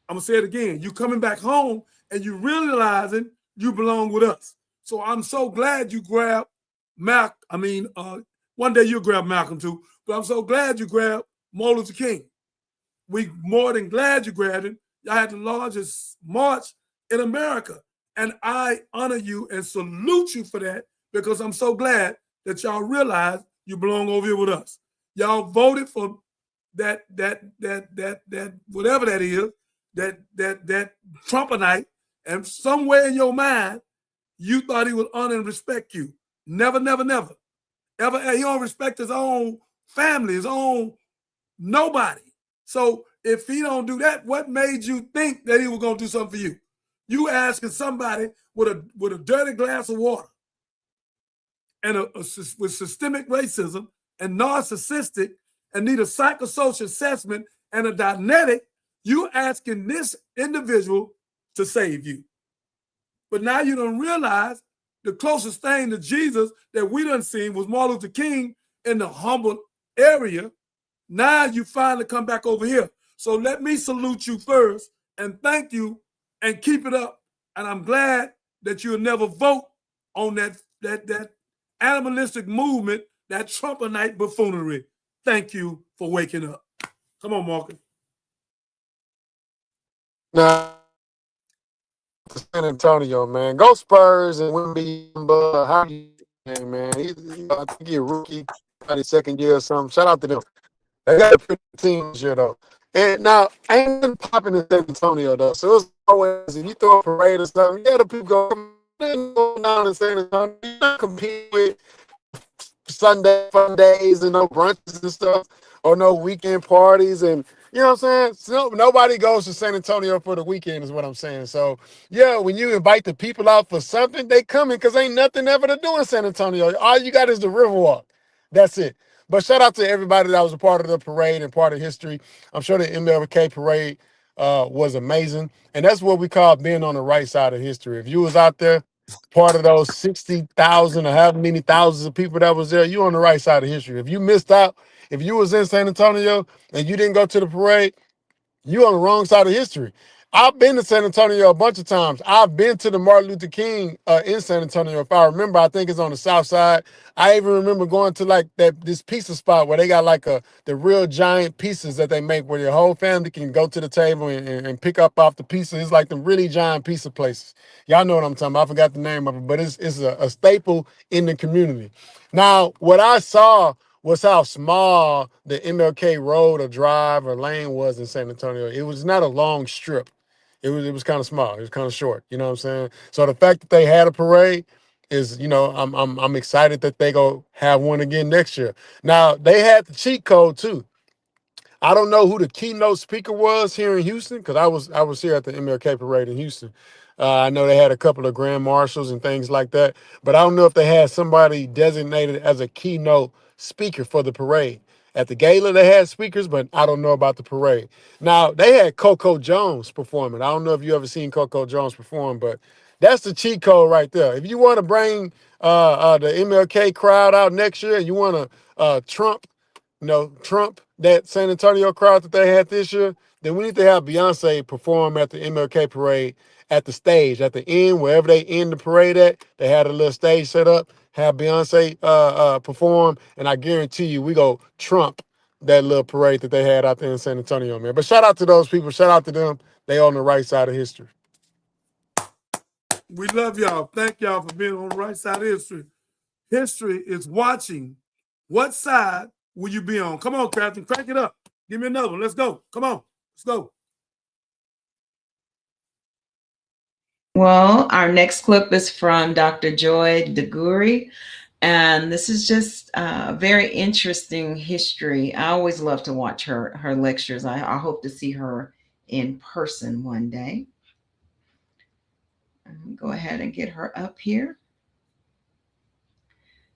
Speaker 10: I'm going to say it again. You're coming back home and you're realizing you belong with us. So I'm so glad you grabbed one day you'll grab Malcolm too, but I'm so glad you grabbed Martin Luther King. We more than glad you grabbed him. Y'all had the largest march in America. And I honor you and salute you for that because I'm so glad that y'all realize you belong over here with us. Y'all voted for that whatever that is, that Trumpanite. And somewhere in your mind, you thought he would honor and respect you. Never, never, never. Ever, he don't respect his own family, his own nobody. So if he don't do that, what made you think that he was going to do something for you? You asking somebody with a dirty glass of water and with systemic racism and narcissistic and need a psychosocial assessment and a dianetic, you asking this individual to save you. But now you don't realize the closest thing to Jesus that we done seen was Martin Luther King in the humble area. Now you finally come back over here. So let me salute you first and thank you and keep it up. And I'm glad that you'll never vote on that animalistic movement, that Trumpanite buffoonery. Thank you for waking up. Come on, Marcus.
Speaker 11: Now, San Antonio, man. Go Spurs and Wemby. How you doing, man? I think he's a rookie, probably second year or something. Shout out to them. They got a pretty team this year, though. And now, ain't nothing popping in San Antonio, though. So it's always, if you throw a parade or something, yeah, the people go down in San Antonio. You're not competing with Sunday fun days and no brunches and stuff, or no weekend parties and You know what I'm saying? So nobody goes to San Antonio for the weekend is what I'm saying. So, yeah, when you invite the people out for something, they coming because ain't nothing ever to do in San Antonio. All you got is the Riverwalk. That's it. But shout out to everybody that was a part of the parade and part of history. I'm sure the MLK parade was amazing. And that's what we call being on the right side of history. If you was out there, part of those 60,000 or however many thousands of people that was there, you on the right side of history. If you missed out, if you was in San Antonio and you didn't go to the parade, you on the wrong side of history. I've been to San Antonio a bunch of times. I've been to the Martin Luther King in San Antonio. If I remember, I think it's on the south side. I even remember going to like this pizza spot where they got like the real giant pizzas that they make where your whole family can go to the table and pick up off the pizza. It's like the really giant pizza places. Y'all know what I'm talking about. I forgot the name of it, but it's a staple in the community. Now, what I saw was how small the MLK road or drive or lane was in San Antonio. It was not a long strip. It was kind of small. It was kind of short. You know what I'm saying? So the fact that they had a parade is, you know, I'm excited that they go have one again next year. Now they had the cheat code too. I don't know who the keynote speaker was here in Houston because I was here at the MLK parade in Houston. I know they had a couple of grand marshals and things like that, but I don't know if they had somebody designated as a keynote speaker for the parade. At the gala, they had speakers, but I don't know about the parade. Now, they had Coco Jones performing. I don't know if you ever seen Coco Jones perform, but that's the cheat code right there. If you want to bring the MLK crowd out next year, you want to Trump that San Antonio crowd that they had this year, then we need to have Beyonce perform at the MLK parade at the stage, at the end, wherever they end the parade at. They had a little stage set up, have Beyonce perform, and I guarantee you we go Trump that little parade that they had out there in San Antonio, man. But shout out to those people. Shout out to them. They on the right side of history.
Speaker 10: We love y'all. Thank y'all for being on the right side of history. History is watching. What side will you be on? Come on, Captain, crank it up. Give me another one. Let's go. Come on. Let's go.
Speaker 7: Well, our next clip is from Dr. Joy DeGuri, and this is just a very interesting history. I always love to watch her lectures. I hope to see her in person one day. Go ahead and get her up here.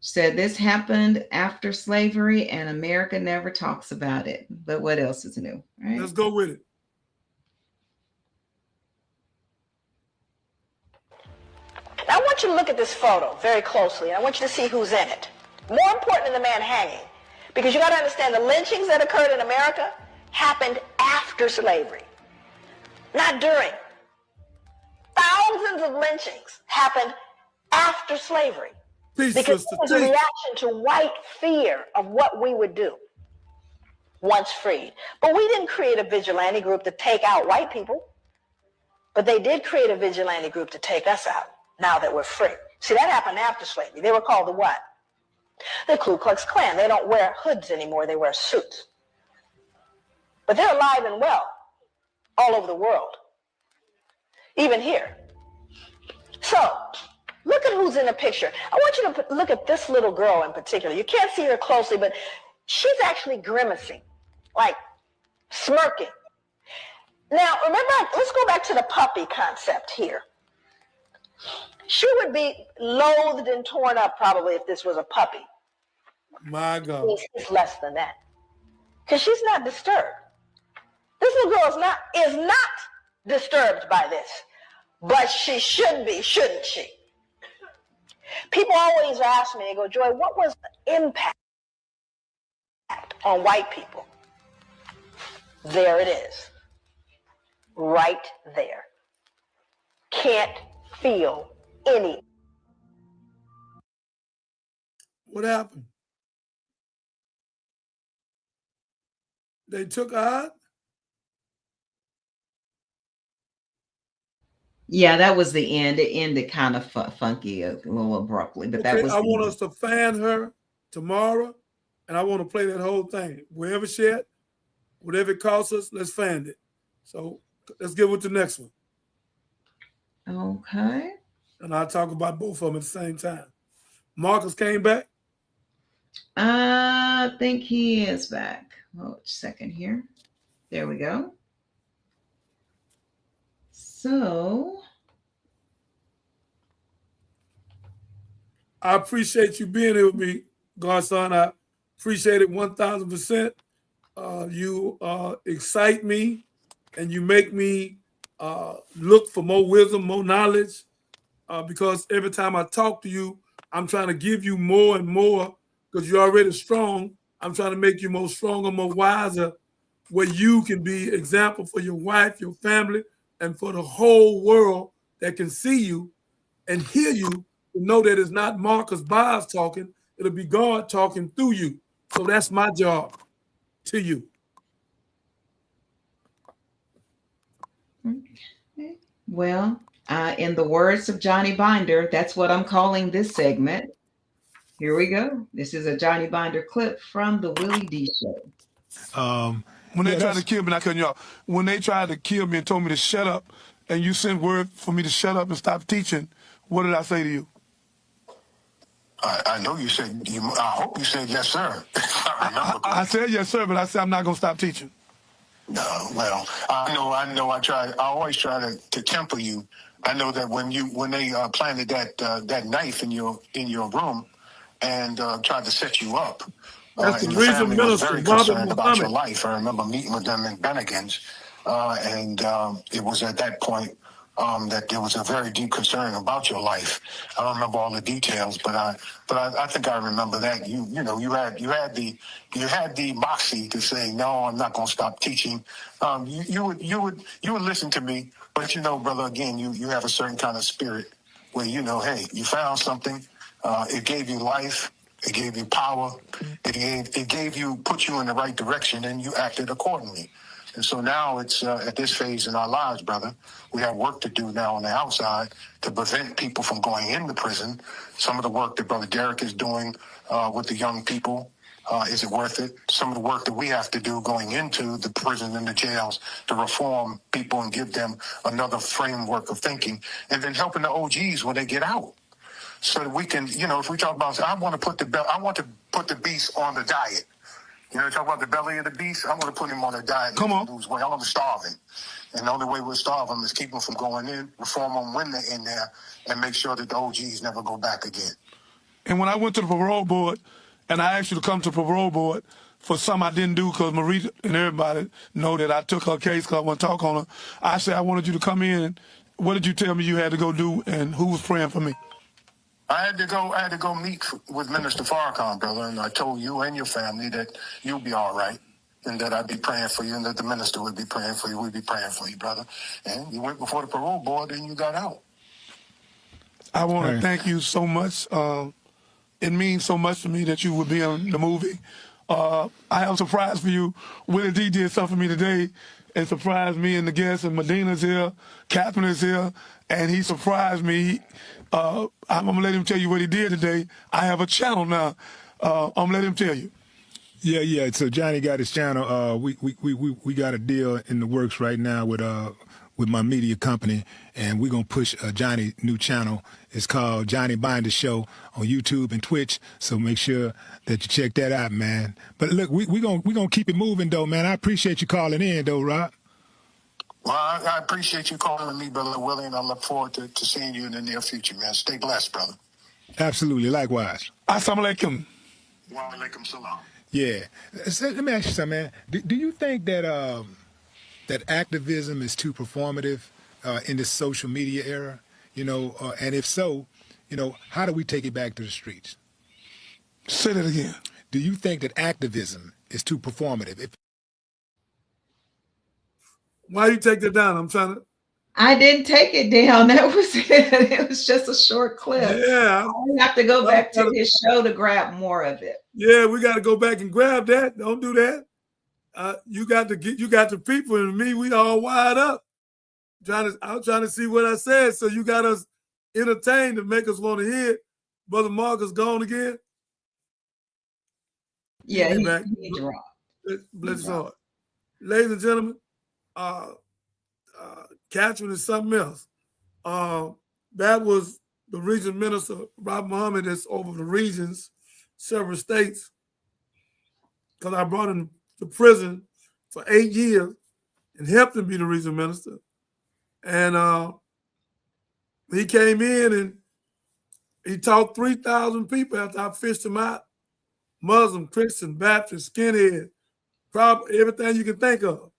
Speaker 7: Said this happened after slavery and America never talks about it. But what else is new? Right?
Speaker 10: Let's go with it.
Speaker 16: Now, I want you to look at this photo very closely. I want you to see who's in it. More important than the man hanging, because you got to understand the lynchings that occurred in America happened after slavery, not during. Thousands of lynchings happened after slavery. Because it was a reaction to white fear of what we would do once freed. But we didn't create a vigilante group to take out white people. But they did create a vigilante group to take us out now that we're free. See, that happened after slavery. They were called the what? The Ku Klux Klan. They don't wear hoods anymore. They wear suits. But they're alive and well all over the world, even here. So, look at who's in the picture. I want you to look at this little girl in particular. You can't see her closely, but she's actually grimacing, like smirking. Now, remember, let's go back to the puppy concept here. She would be loathed and torn up probably if this was a puppy.
Speaker 10: My God.
Speaker 16: It's less than that. Because she's not disturbed. This little girl is not disturbed by this. But she should be, shouldn't she? People always ask me, they go, Joy, what was the impact on white people? There it is. Right there. Can't feel any.
Speaker 10: What happened? They took her out?
Speaker 7: Yeah, that was the end. It ended kind of funky, a little abruptly, but that was.
Speaker 10: I want us to fan her tomorrow, and I want to play that whole thing. Wherever she at, whatever it costs us, let's fan it. So let's get with the next one.
Speaker 7: Okay.
Speaker 10: And I'll talk about both of them at the same time. Marcus came back?
Speaker 7: I think he is back. Oh, second here. There we go. So
Speaker 10: I appreciate you being here with me, Godson. I appreciate it 1,000%. You excite me, and you make me look for more wisdom, more knowledge, because every time I talk to you, I'm trying to give you more and more because you're already strong. I'm trying to make you more stronger, more wiser, where you can be example for your wife, your family, and for the whole world that can see you and hear you to know that it's not Marcus Byers talking, it'll be God talking through you. So that's my job to you.
Speaker 7: okay. Well, in the words of Johnny Binder, that's what I'm calling this segment. Here we go. This is a Johnny Binder clip from the Willie D Show.
Speaker 4: When they tried to kill me, not cutting you off. When they tried to kill me and told me to shut up, and you sent word for me to shut up and stop teaching, what did I say to you?
Speaker 17: I know you said, I hope you said yes, sir. I remember.
Speaker 4: I said yes, sir, but I said I'm not going to stop teaching.
Speaker 17: No, well, I know. I always try to temper you. I know that when they planted that knife in your room and tried to set you up,
Speaker 10: that's
Speaker 17: and
Speaker 10: the
Speaker 17: your
Speaker 10: reason
Speaker 17: family was
Speaker 10: minister
Speaker 17: very
Speaker 10: Robert
Speaker 17: concerned about your
Speaker 10: Muhammad.
Speaker 17: life. I remember meeting with them in Bennigan's, and it was at that point that there was a very deep concern about your life. I don't remember all the details, but I think I remember that you had the moxie to say, no, I'm not going to stop teaching. You would listen to me, but brother, again, you have a certain kind of spirit where hey, you found something, it gave you life, it gave you power, put you in the right direction, and you acted accordingly. And so now it's at this phase in our lives, brother, we have work to do now on the outside to prevent people from going into prison. Some of the work that Brother Derek is doing with the young people, is it worth it? Some of the work that we have to do going into the prison and the jails to reform people and give them another framework of thinking, and then helping the OGs when they get out. So that we can, if we talk about, I want to put the beast on the diet. Talk about the belly of the beast. I'm going to put him on a diet. Come on. Lose weight. I want to starve him. And the only way we'll starve him is keep him from going in, reform them when they're in there, and make sure that the OGs never go back again.
Speaker 4: And when I went to the parole board, and I asked you to come to the parole board for something I didn't do because Marie and everybody know that I took her case because I want to talk on her, I said I wanted you to come in. What did you tell me you had to go do, and who was praying for me?
Speaker 17: I had to go meet with Minister Farrakhan, brother, and I told you and your family that you'll be all right, and that I'd be praying for you, and that the minister would be praying for you. We'd be praying for you, brother. And you went before the parole board, and you got out.
Speaker 4: I want to thank you so much. It means so much to me that you would be in the movie. I have a surprise for you. Willie D did something for me today. It surprised me and the guests, and Medina's here, Catherine is here, and he surprised me. I'm going to let him tell you what he did today. I have a channel now. I'm going to let him tell you.
Speaker 3: Yeah. So Johnny got his channel. We got a deal in the works right now with my media company, and we're gonna push Johnny's new channel. It's called Johnny Binder Show on YouTube and Twitch. So make sure that you check that out, man. But look, we gonna keep it moving though, man. I appreciate you calling in though, Rob.
Speaker 17: Well, I appreciate you calling me, Brother Willie, and I look forward to seeing you in the near future, man. Stay blessed, brother.
Speaker 3: Absolutely, likewise.
Speaker 4: Assalamu alaikum.
Speaker 17: Wa alaikum salam.
Speaker 3: Yeah. So, let me ask you something, man. Do you think that that activism is too performative in this social media era? And if so, how do we take it back to the streets?
Speaker 4: Say that again.
Speaker 3: Do you think that activism is too performative?
Speaker 10: Why you take that down? I'm trying to.
Speaker 7: I didn't take it down. That was it. It was just a short clip.
Speaker 10: Yeah.
Speaker 7: I have to go back to his show to grab more of it.
Speaker 10: Yeah, we got to go back and grab that. Don't do that. You got the people and me. We all wired up. I'm trying to see what I said. So you got us entertained to make us want to hear it. Brother Marcus gone again.
Speaker 7: Yeah, he dropped.
Speaker 10: Bless his heart. Ladies and gentlemen, Catherine is something else. That was the region minister, Robert Muhammad, that's over the regions, several states, because I brought him to prison for 8 years and helped him be the regional minister. And he came in and he taught 3,000 people after I fished him out. Muslim, Christian, Baptist, skinhead, probably everything you can think of.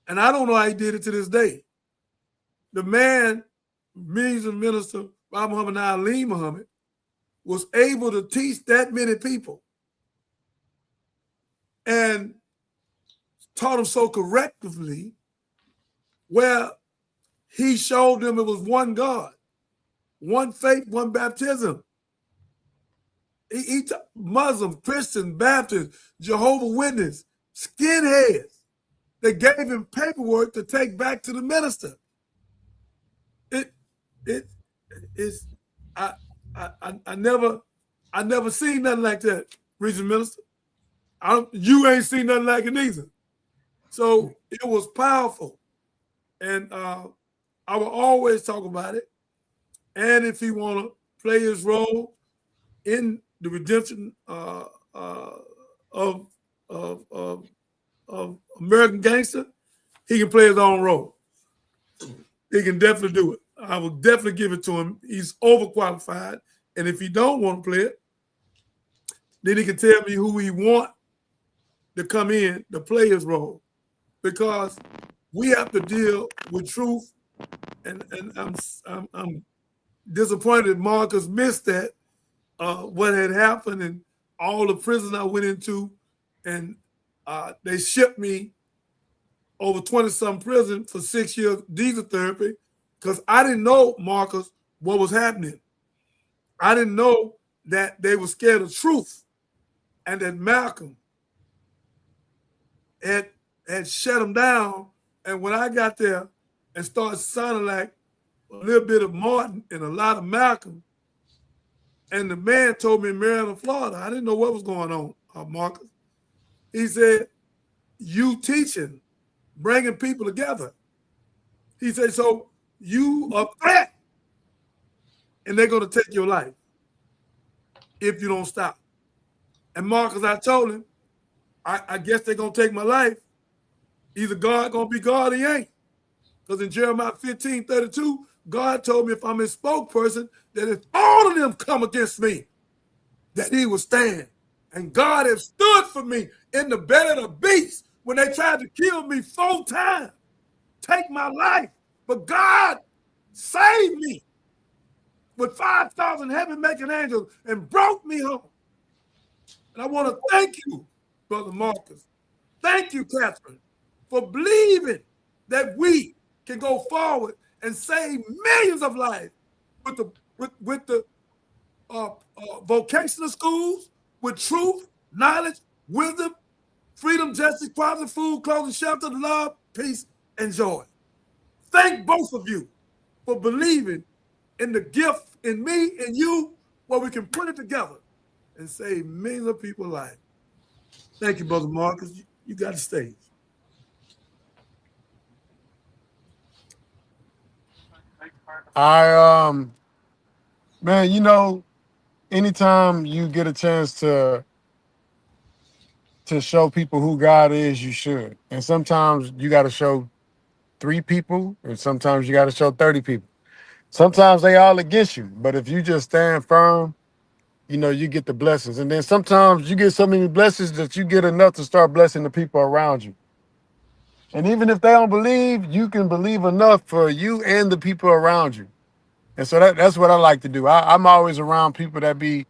Speaker 10: And I don't know how he did it to this day. The man, regional minister, Bob Muhammad Ali Muhammad, was able to teach that many people and taught them so correctively, where he showed them it was one God, one faith, one baptism. He Muslim, Christian, Baptist, Jehovah's Witness, skinheads. They gave him paperwork to take back to the minister. I never seen nothing like that, regional minister. You ain't seen nothing like it either. So it was powerful, and I will always talk about it. And if he want to play his role in the redemption of American Gangster, he can play his own role. He can definitely do it. I will definitely give it to him. He's overqualified, and if he don't want to play it, then he can tell me who he want to come in to play his role, because we have to deal with truth. And I'm disappointed Marcus missed that, what had happened and all the prisons I went into, and they shipped me over 20-some prison for 6 years diesel therapy, because I didn't know, Marcus, what was happening. I didn't know that they were scared of truth, and that Malcolm had shut them down. And when I got there and started sounding like a little bit of Martin and a lot of Malcolm, and the man told me in Maryland, Florida, I didn't know what was going on, Marcus. He said, you teaching, bringing people together. He said, so you are a threat, and they're going to take your life if you don't stop. And Marcus, I told him, I guess they're going to take my life. Either God going to be God or he ain't. Because in Jeremiah 15:32, God told me if I'm his spokesperson, that if all of them come against me, that he will stand. And God has stood for me in the belly of the beast when they tried to kill me 4 times, take my life. But God saved me with 5,000 heaven-making angels and brought me home. And I want to thank you, Brother Marcus. Thank you, Catherine, for believing that we can go forward and save millions of lives with the vocational schools, with truth, knowledge, wisdom, freedom, justice, equality, food, clothing, shelter, love, peace, and joy. Thank both of you for believing in the gift in me and you, where we can put it together and save millions of people's lives. Thank you, Brother Marcus. You got the stage.
Speaker 11: Man, you know, anytime you get a chance to show people who God is, you should. And sometimes you got to show 3 people, and sometimes you got to show 30 people. Sometimes they all against you, but if you just stand firm, you know, you get the blessings. And then sometimes you get so many blessings that you get enough to start blessing the people around you. And even if they don't believe, you can believe enough for you and the people around you. And so that's what I like to do. I'm always around people that I'm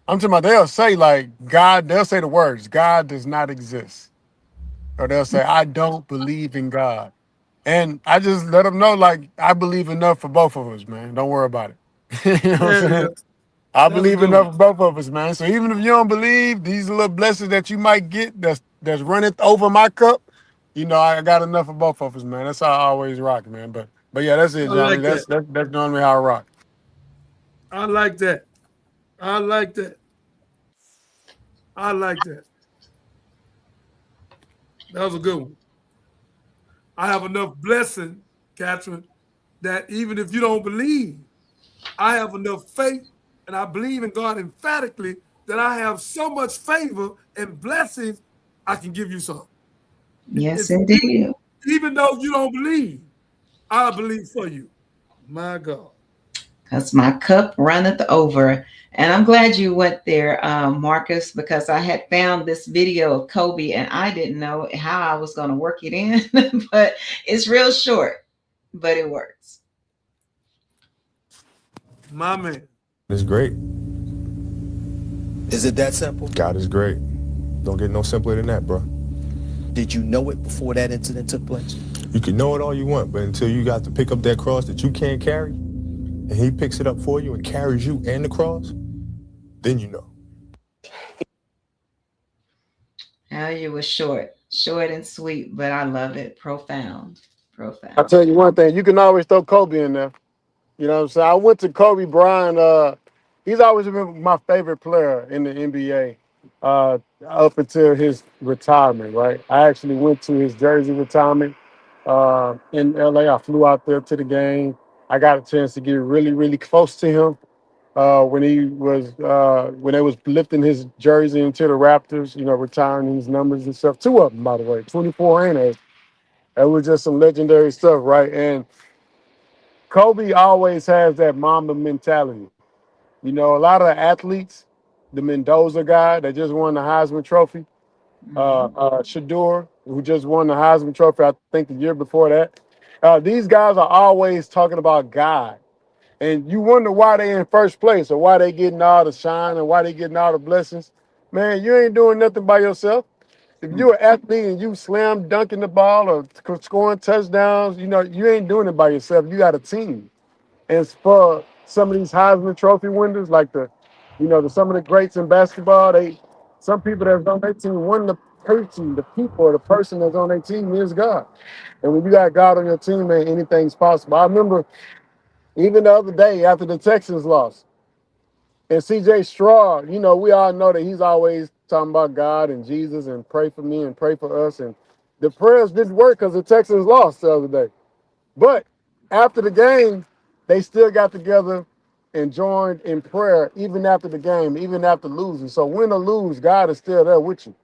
Speaker 11: talking about, they'll say like, God, they'll say the words, God does not exist. Or they'll say, I don't believe in God. And I just let them know, like, I believe enough for both of us, man. Don't worry about it. You know what I'm saying? I believe enough for both of us, man. So even if you don't believe, these little blessings that you might get that's running over my cup, you know, I got enough for both of us, man. That's how I always rock, man. But yeah, that's it, Johnny.
Speaker 10: Like
Speaker 11: that's normally how I rock.
Speaker 10: I like that. I like that. I like that. That was a good one. I have enough blessing, Catherine, that even if you don't believe, I have enough faith, and I believe in God emphatically, that I have so much favor and blessings, I can give you some.
Speaker 7: Yes, indeed.
Speaker 10: Even though you don't believe, I believe for you. My God.
Speaker 7: Because my cup runneth over. And I'm glad you went there, Marcus, because I had found this video of Kobe and I didn't know how I was going to work it in, but it's real short, but it works.
Speaker 10: My man.
Speaker 9: It's great.
Speaker 18: Is it that simple?
Speaker 9: God is great. Don't get no simpler than that, bro.
Speaker 18: Did you know it before that incident took place?
Speaker 9: You can know it all you want, but until you got to pick up that cross that you can't carry, and he picks it up for you and carries you and the cross, then you know.
Speaker 7: You was short and sweet, but I love it. Profound.
Speaker 11: I'll tell you one thing, you can always throw Kobe in there. You know what I'm saying? I went to Kobe Bryant. He's always been my favorite player in the NBA up until his retirement, right? I actually went to his jersey retirement in LA. I flew out there to the game. I got a chance to get really, really close to him when they was lifting his jersey into the Raptors, you know, retiring his numbers and stuff. Two of them, by the way, 24 and 8. That was just some legendary stuff, right? And Kobe always has that Mamba mentality. You know, a lot of the athletes, the Mendoza guy that just won the Heisman Trophy, Shador, who just won the Heisman Trophy, I think the year before that. These guys are always talking about God. And you wonder why they in first place or why they getting all the shine and why they getting all the blessings. Man, you ain't doing nothing by yourself. If you're an athlete and you slam dunking the ball or scoring touchdowns, you know, you ain't doing it by yourself. You got a team. And for some of these Heisman Trophy winners, like some of the greats in basketball, some people that's on their team, one of the people or the person that's on their team is God. And when you got God on your team, man, anything's possible. I remember even the other day after the Texans lost, and CJ Stroud, you know, we all know that he's always talking about God and Jesus and pray for me and pray for us. And the prayers didn't work because the Texans lost the other day. But after the game, they still got together and joined in prayer, even after the game, even after losing. So win or lose, God is still there with you.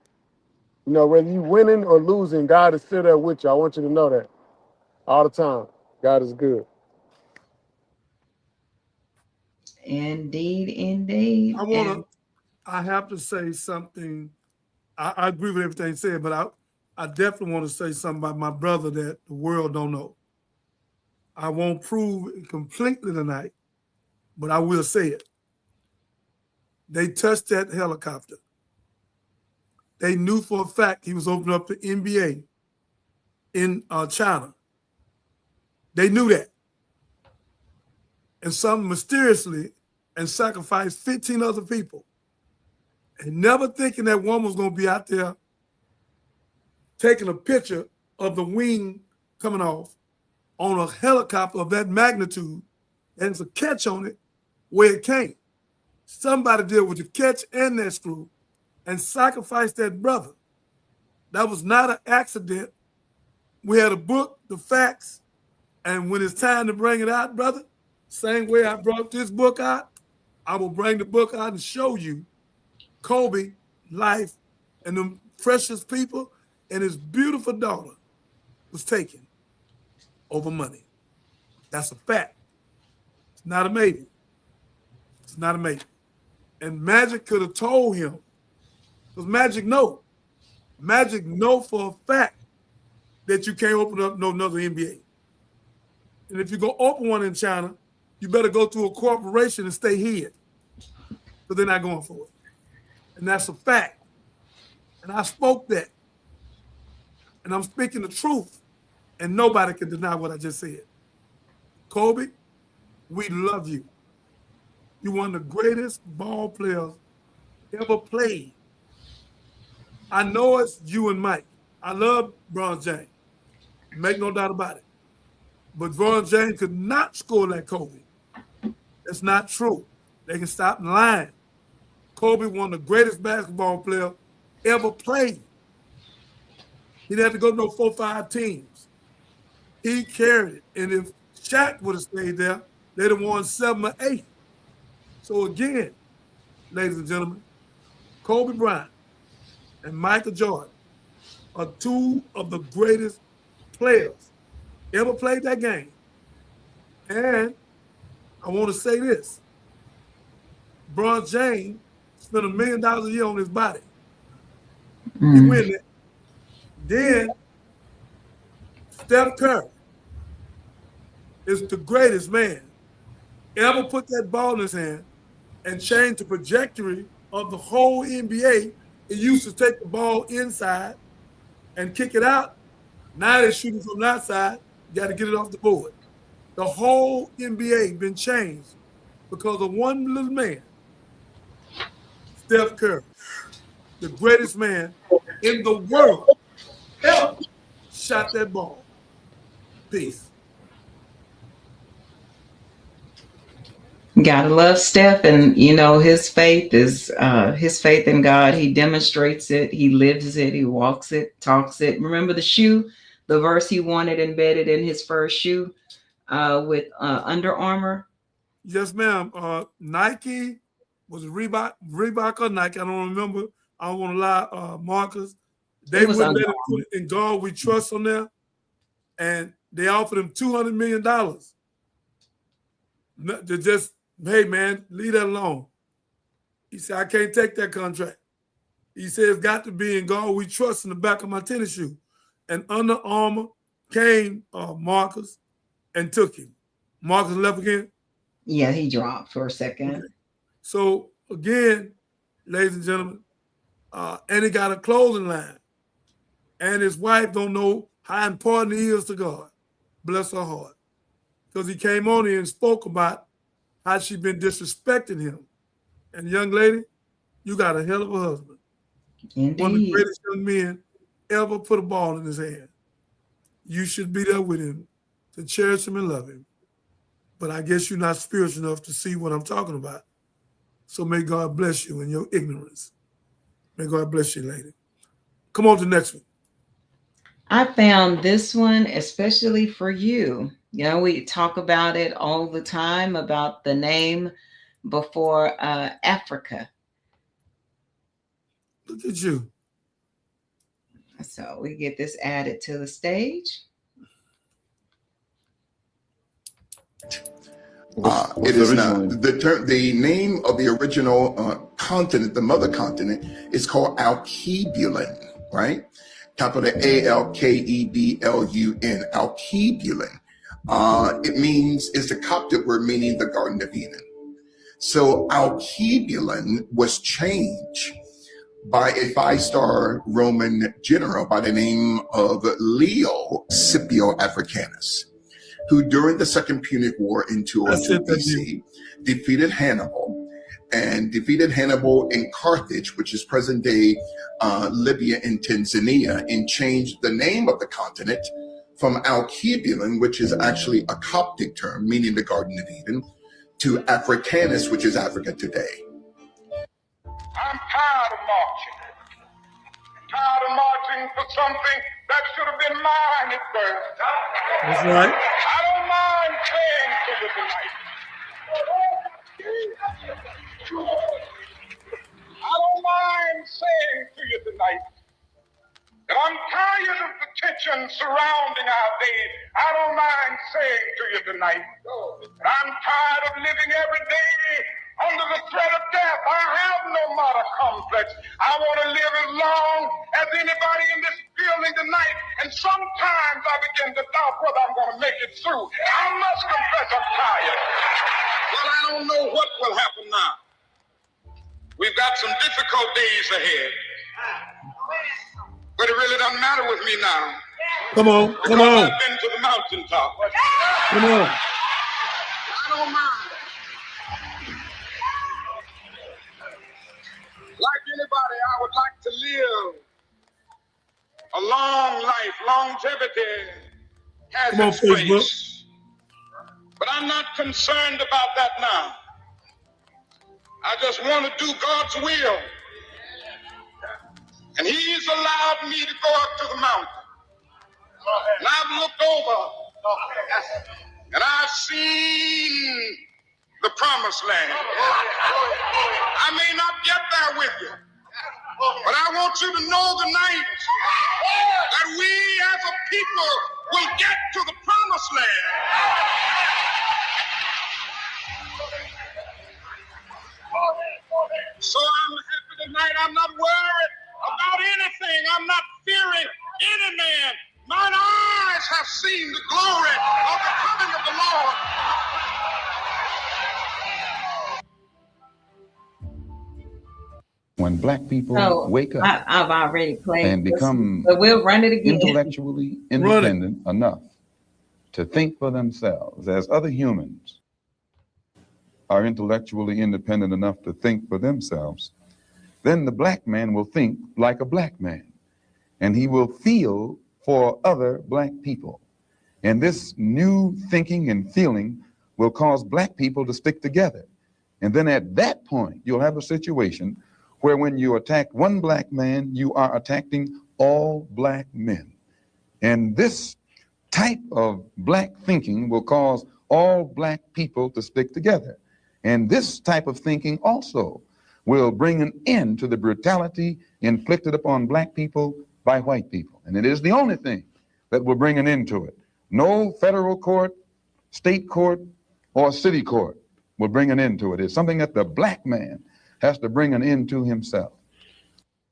Speaker 11: You know, whether you winning or losing, God is still there with you. I want you to know that all the time. God is good.
Speaker 7: Indeed.
Speaker 10: I have to say something. I agree with everything you said, but I definitely want to say something about my brother that the world don't know. I won't prove it completely tonight, but I will say it. They touched that helicopter. They knew for a fact he was opening up the NBA in China. They knew that. And some mysteriously and sacrificed 15 other people. And never thinking that woman was going to be out there taking a picture of the wing coming off on a helicopter of that magnitude, and there's a catch on it where it came. Somebody did with the catch and that screw and sacrificed that brother. That was not an accident. We had a book, the facts, and when it's time to bring it out, brother, same way I brought this book out, I will bring the book out and show you Kobe life and the precious people and his beautiful daughter was taken over money. That's a fact. It's not a maybe. It's not a maybe. And Magic could have told him, because Magic know for a fact that you can't open up no another NBA. And if you go open one in China, you better go through a corporation and stay hid. But they're not going for it. And that's a fact. And I spoke that. And I'm speaking the truth. And nobody can deny what I just said. Kobe, we love you. You're one of the greatest ball players ever played. I know it's you and Mike. I love Bron James. Make no doubt about it. But Bron James could not score like Kobe. That's not true. They can stop lying. Kobe, one of the greatest basketball players ever played. He didn't have to go to no 4-5 teams. He carried it. And if Shaq would have stayed there, they'd have won 7 or 8. So again, ladies and gentlemen, Kobe Bryant and Michael Jordan are two of the greatest players ever played that game. And I want to say this. LeBron James spent $1 million a year on his body. He win it. Then Steph Curry is the greatest man ever put that ball in his hand and changed the trajectory of the whole NBA. It used to take the ball inside and kick it out. Now they're shooting from the outside. You got to get it off the board. The whole NBA been changed because of one little man, Steph Curry, the greatest man in the world ever shot that ball. Peace.
Speaker 7: Gotta love Steph, and you know his faith is his faith in God. He demonstrates it, he lives it, he walks it, talks it. Remember the shoe, the verse he wanted embedded in his first shoe with Under Armour?
Speaker 10: Yes, ma'am. Nike was Reebok or Nike. I don't remember. I don't want to lie, Marcus. They wouldn't let him put In God We Trust on there, and they offered him $200 million. To just, hey, man, leave that alone. He said, I can't take that contract. He said, it's got to be In God We Trust in the back of my tennis shoe. And Under Armour came, Marcus, and took him. Marcus left again?
Speaker 7: Yeah, he dropped for a second.
Speaker 10: Okay. So, again, ladies and gentlemen, and he got a clothing line. And his wife don't know how important he is to God. Bless her heart. Because he came on here and spoke about how she been disrespecting him. And young lady, you got a hell of a husband.
Speaker 7: Indeed.
Speaker 10: One of the greatest young men ever put a ball in his hand. You should be there with him to cherish him and love him. But I guess you're not spiritual enough to see what I'm talking about. So may God bless you in your ignorance. May God bless you, lady. Come on to the next one.
Speaker 7: I found this one especially for you. You know, we talk about it all the time about the name before Africa.
Speaker 10: Look at you.
Speaker 7: So we get this added to the stage.
Speaker 19: It is not the term. The name of the original continent, the mother continent, is called Alkebulan, right? Capital Alkebulun, Alkebulan. It means, is the Coptic word meaning the Garden of Eden. So Alkebulan was changed by a 5-star Roman general by the name of Leo Scipio Africanus, who during the Second Punic War in 202 BC defeated Hannibal in Carthage, which is present-day Libya and Tanzania, and changed the name of the continent from Alkebulan, which is actually a Coptic term meaning the Garden of Eden, to Africanus, which is Africa today.
Speaker 5: I'm tired of marching. Tired of marching for something that should have been mine at first.
Speaker 10: That's right.
Speaker 5: I don't mind saying to you tonight. I don't mind saying to you tonight that I'm tired of the tension surrounding our days. I don't mind saying to you tonight that I'm tired of living every day under the threat of death. I have no martyr complex. I want to live as long as anybody in this building tonight. And sometimes I begin to doubt whether I'm going to make it through. I must confess I'm tired. Well, I don't know what will happen now. We've got some difficult days ahead. But it really doesn't matter with me now.
Speaker 10: Come on, come on.
Speaker 5: I've been to the mountaintop.
Speaker 10: Come on.
Speaker 5: I don't mind. Like anybody, I would like to live a long life. Longevity has its place. But I'm not concerned about that now. I just want to do God's will. And He's allowed me to go up to the mountain. And I've looked over and I've seen the promised land. I may not get there with you, But I want you to know tonight that we as a people will get to the promised land. So I'm happy tonight. I'm not worried about anything. I'm not fearing any man. Mine eyes have seen the glory of the coming of the Lord.
Speaker 2: When black people wake up
Speaker 7: I've already played
Speaker 2: and become
Speaker 7: but we'll run it again.
Speaker 2: intellectually independent enough to think for themselves, as other humans are intellectually independent enough to think for themselves, then the black man will think like a black man, and he will feel for other black people. And this new thinking and feeling will cause black people to stick together. And then at that point, you'll have a situation where when you attack one black man, you are attacking all black men. And this type of black thinking will cause all black people to stick together. And this type of thinking also will bring an end to the brutality inflicted upon black people by white people. And it is the only thing that will bring an end to it. No federal court, state court, or city court will bring an end to it. It's something that the black man has to bring an end to himself.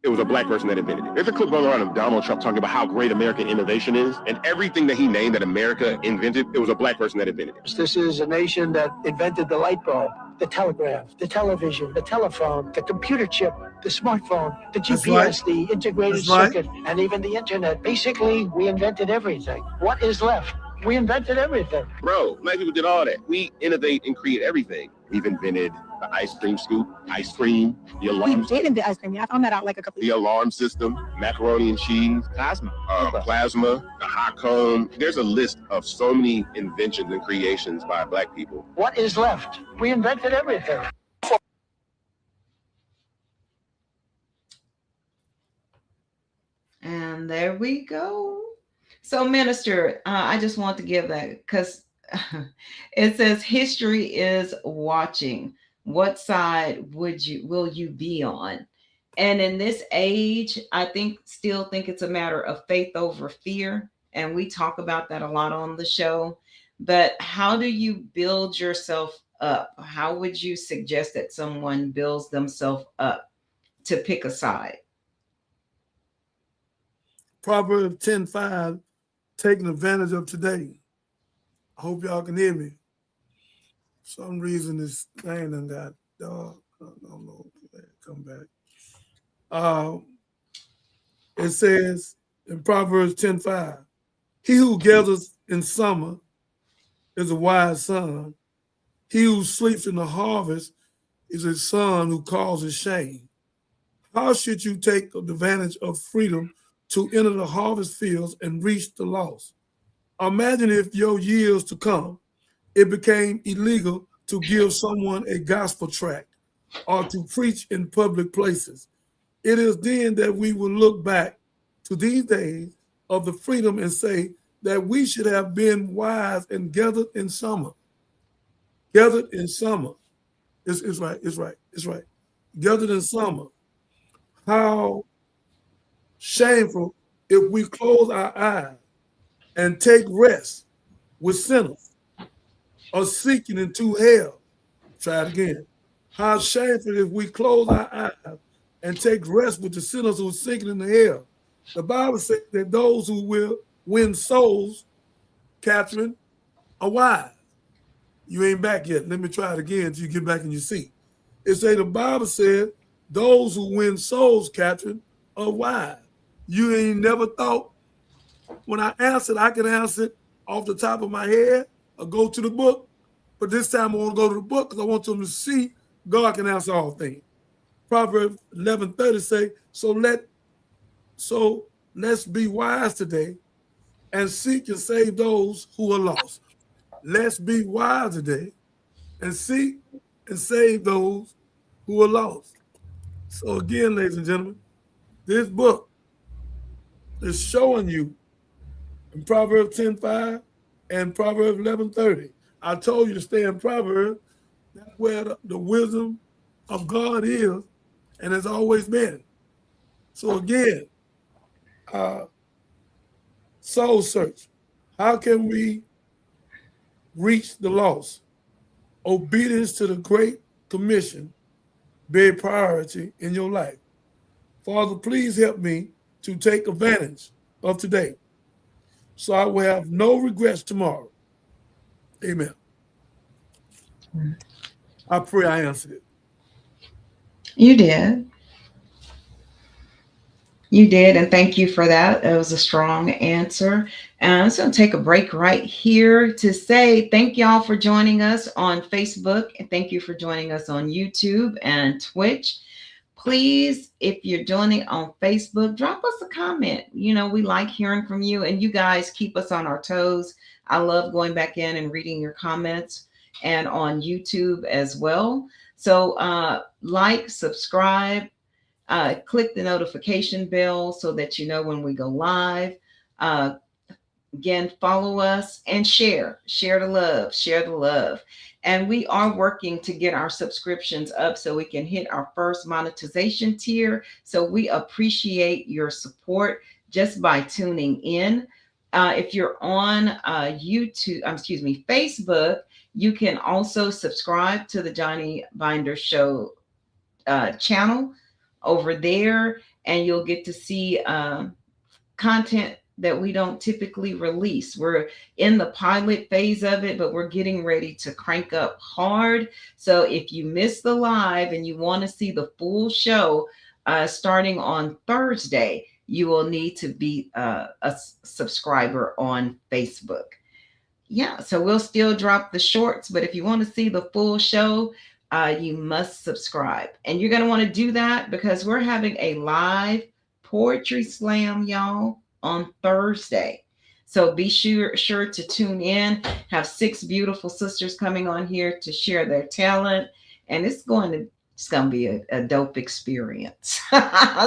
Speaker 20: It was a black person that invented it. There's a clip going around of Donald Trump talking about how great American innovation is, and everything that he named that America invented, it was a black person that invented it.
Speaker 8: This is a nation that invented the light bulb, the telegraph, the television, the telephone, the computer chip, the smartphone, the GPS, the integrated circuit, and even the internet. Basically, we invented everything. What is left? We invented everything.
Speaker 20: Bro, black people did all that. We innovate and create everything. We've invented the ice cream scoop, ice cream, the alarm.
Speaker 14: We did invent ice cream. I found that out like a couple
Speaker 20: The alarm system, macaroni and cheese, plasma, the hot comb. There's a list of so many inventions and creations by black people.
Speaker 8: What is left? We invented everything.
Speaker 7: And there we go. So, Minister, I just want to give that because it says history is watching. What side will you be on? And in this age, I still think it's a matter of faith over fear. And we talk about that a lot on the show. But how do you build yourself up? How would you suggest that someone builds themselves up to pick a side?
Speaker 10: Proverbs 10:5, taking advantage of today. I hope y'all can hear me. For some reason this thing done got dark. I don't know. Come back. It says in Proverbs 10:5, he who gathers in summer is a wise son. He who sleeps in the harvest is a son who causes shame. How should you take advantage of freedom to enter the harvest fields and reach the lost? Imagine if your years to come, it became illegal to give someone a gospel tract or to preach in public places. It is then that we will look back to these days of the freedom and say that we should have been wise and gathered in summer. Gathered in summer. It's right. Gathered in summer. How shameful if we close our eyes and take rest with sinners or seeking into hell. Try it again. How shameful if we close our eyes and take rest with the sinners who are sinking into hell. The Bible says that those who will win souls, Catherine, are wise. You ain't back yet. Let me try it again until you get back in your seat. It says the Bible said those who win souls, Catherine, are wise. You ain't never thought when I answered, I can answer it off the top of my head or go to the book. But this time I want to go to the book because I want them to see God can answer all things. Proverbs 11:30 say, so let's be wise today and seek and save those who are lost. Let's be wise today and seek and save those who are lost. So again, ladies and gentlemen, this book is showing you in Proverbs 10:5 and Proverbs 11:30. I told you to stay in Proverbs. That's where the wisdom of God is and has always been. So again, soul search. How can we reach the lost? Obedience to the Great Commission be a priority in your life. Father, please help me to take advantage of today so I will have no regrets tomorrow. Amen. I pray I answered it.
Speaker 7: You did. You did, and thank you for that. It was a strong answer. And I'm just going to take a break right here to say thank y'all for joining us on Facebook, and thank you for joining us on YouTube and Twitch. Please, if you're joining on Facebook, drop us a comment. You know, we like hearing from you, and you guys keep us on our toes. I love going back in and reading your comments, and on YouTube as well. So like, subscribe, click the notification bell so that you know when we go live. Again, follow us and share the love. And we are working to get our subscriptions up so we can hit our first monetization tier. So we appreciate your support just by tuning in. If you're on Facebook, you can also subscribe to the Johnny Binder Show channel over there, and you'll get to see content that we don't typically release. We're in the pilot phase of it, but we're getting ready to crank up hard. So if you missed the live and you want to see the full show starting on Thursday, you will need to be a subscriber on Facebook. Yeah, so we'll still drop the shorts, but if you want to see the full show, you must subscribe. And you're going to want to do that because we're having a live poetry slam, y'all, on Thursday. So be sure to tune in. Have 6 beautiful sisters coming on here to share their talent. And it's going to be a dope experience.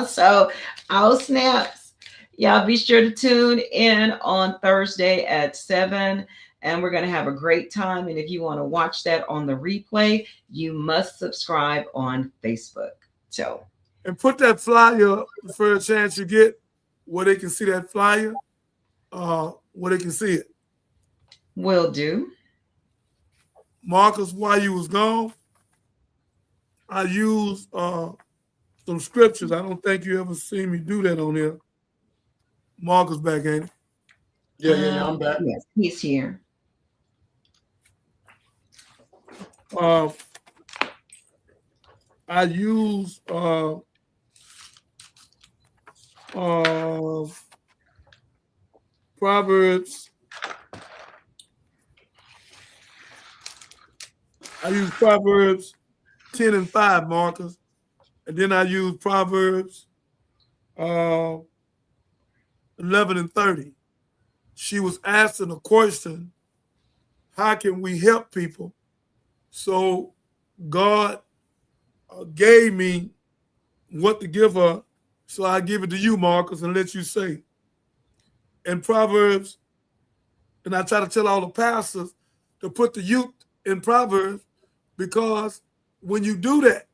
Speaker 7: So all snaps. Y'all be sure to tune in on Thursday at 7. And we're going to have a great time. And if you want to watch that on the replay, you must subscribe on Facebook. So,
Speaker 10: and put that flyer for a chance you get where they can see that flyer, where they can see it.
Speaker 7: Will do.
Speaker 10: Marcus, while you was gone, I used some scriptures. I don't think you ever seen me do that on here. Marcus back, ain't he?
Speaker 11: Yeah, I'm back.
Speaker 7: Yes, he's here.
Speaker 10: I use Proverbs. I use Proverbs 10 and 5, Marcus. And then I use Proverbs 11 and 30. She was asking a question, how can we help people? So God gave me what to give her, so I give it to you, Marcus, and let you say. In Proverbs, and I try to tell all the pastors to put the youth in Proverbs, because when you do that,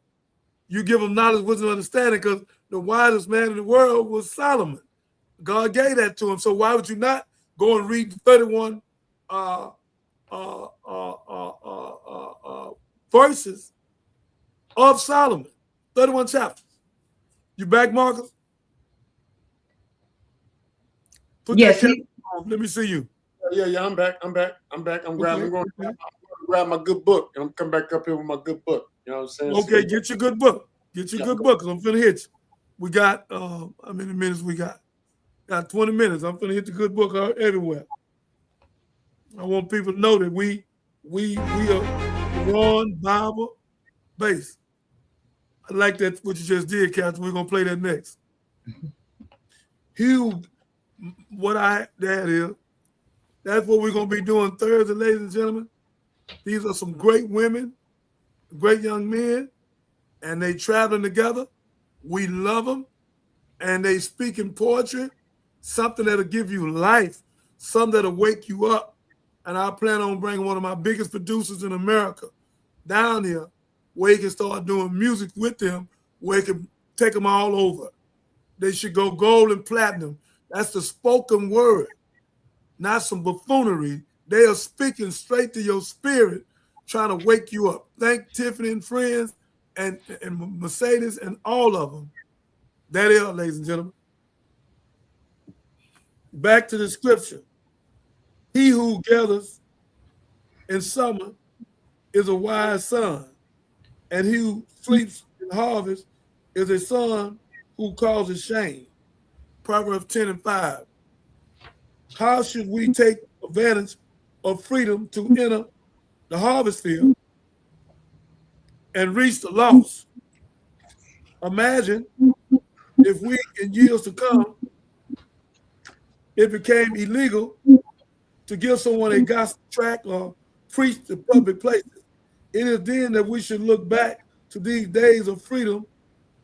Speaker 10: you give them knowledge, wisdom, and understanding, because the wisest man in the world was Solomon. God gave that to him. So why would you not go and read the 31 verses of Solomon, 31 chapters. You back, Marcus?
Speaker 11: Yes.
Speaker 10: Let me see you.
Speaker 11: Yeah, I'm back. I'm going to grab my good book, and I'm coming back up here with my good book. You know what I'm saying?
Speaker 10: Okay, get your good book. Get your good book, because I'm finna hit you. We got, how many minutes we got? Got 20 minutes. I'm finna hit the good book everywhere. I want people to know that we are Quran, Bible based. I like that, what you just did, Captain. We're going to play that next. Hugh, that's what we're going to be doing Thursday, ladies and gentlemen. These are some great women, great young men, and they traveling together. We love them, and they speak in poetry, something that'll give you life, something that'll wake you up. And I plan on bringing one of my biggest producers in America down here, where he can start doing music with them, where he can take them all over they should go gold and platinum. That's the spoken word, not some buffoonery. They are speaking straight to your spirit, trying to wake you up. Thank Tiffany and friends and Mercedes and all of them. That is, ladies and gentlemen. Back to the scripture. He who gathers in summer is a wise son, and he who sleeps in harvest is a son who causes shame. Proverbs 10:5. How should we take advantage of freedom to enter the harvest field and reach the lost? Imagine if we, in years to come, it became illegal to give someone a gospel tract or preach to public places. It is then that we should look back to these days of freedom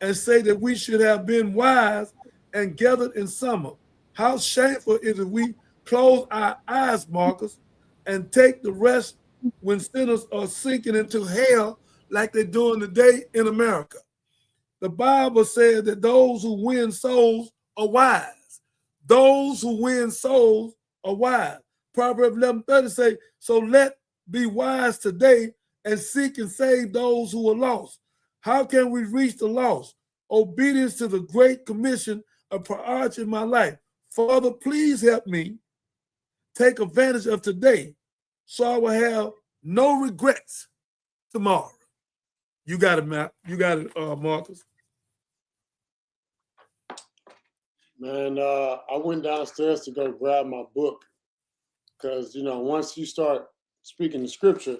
Speaker 10: and say that we should have been wise and gathered in summer. How shameful is it if we close our eyes, Marcus, and take the rest when sinners are sinking into hell like they're doing today in America. The Bible says that those who win souls are wise. Those who win souls are wise. Proverbs 11:30 say, so let be wise today and seek and save those who are lost. How can we reach the lost? Obedience to the Great Commission, a priority in my life. Father, please help me take advantage of today so I will have no regrets tomorrow. You got it, Matt. You got it, Marcus.
Speaker 11: Man, I went downstairs to go grab my book because, you know, once you start speaking the scripture,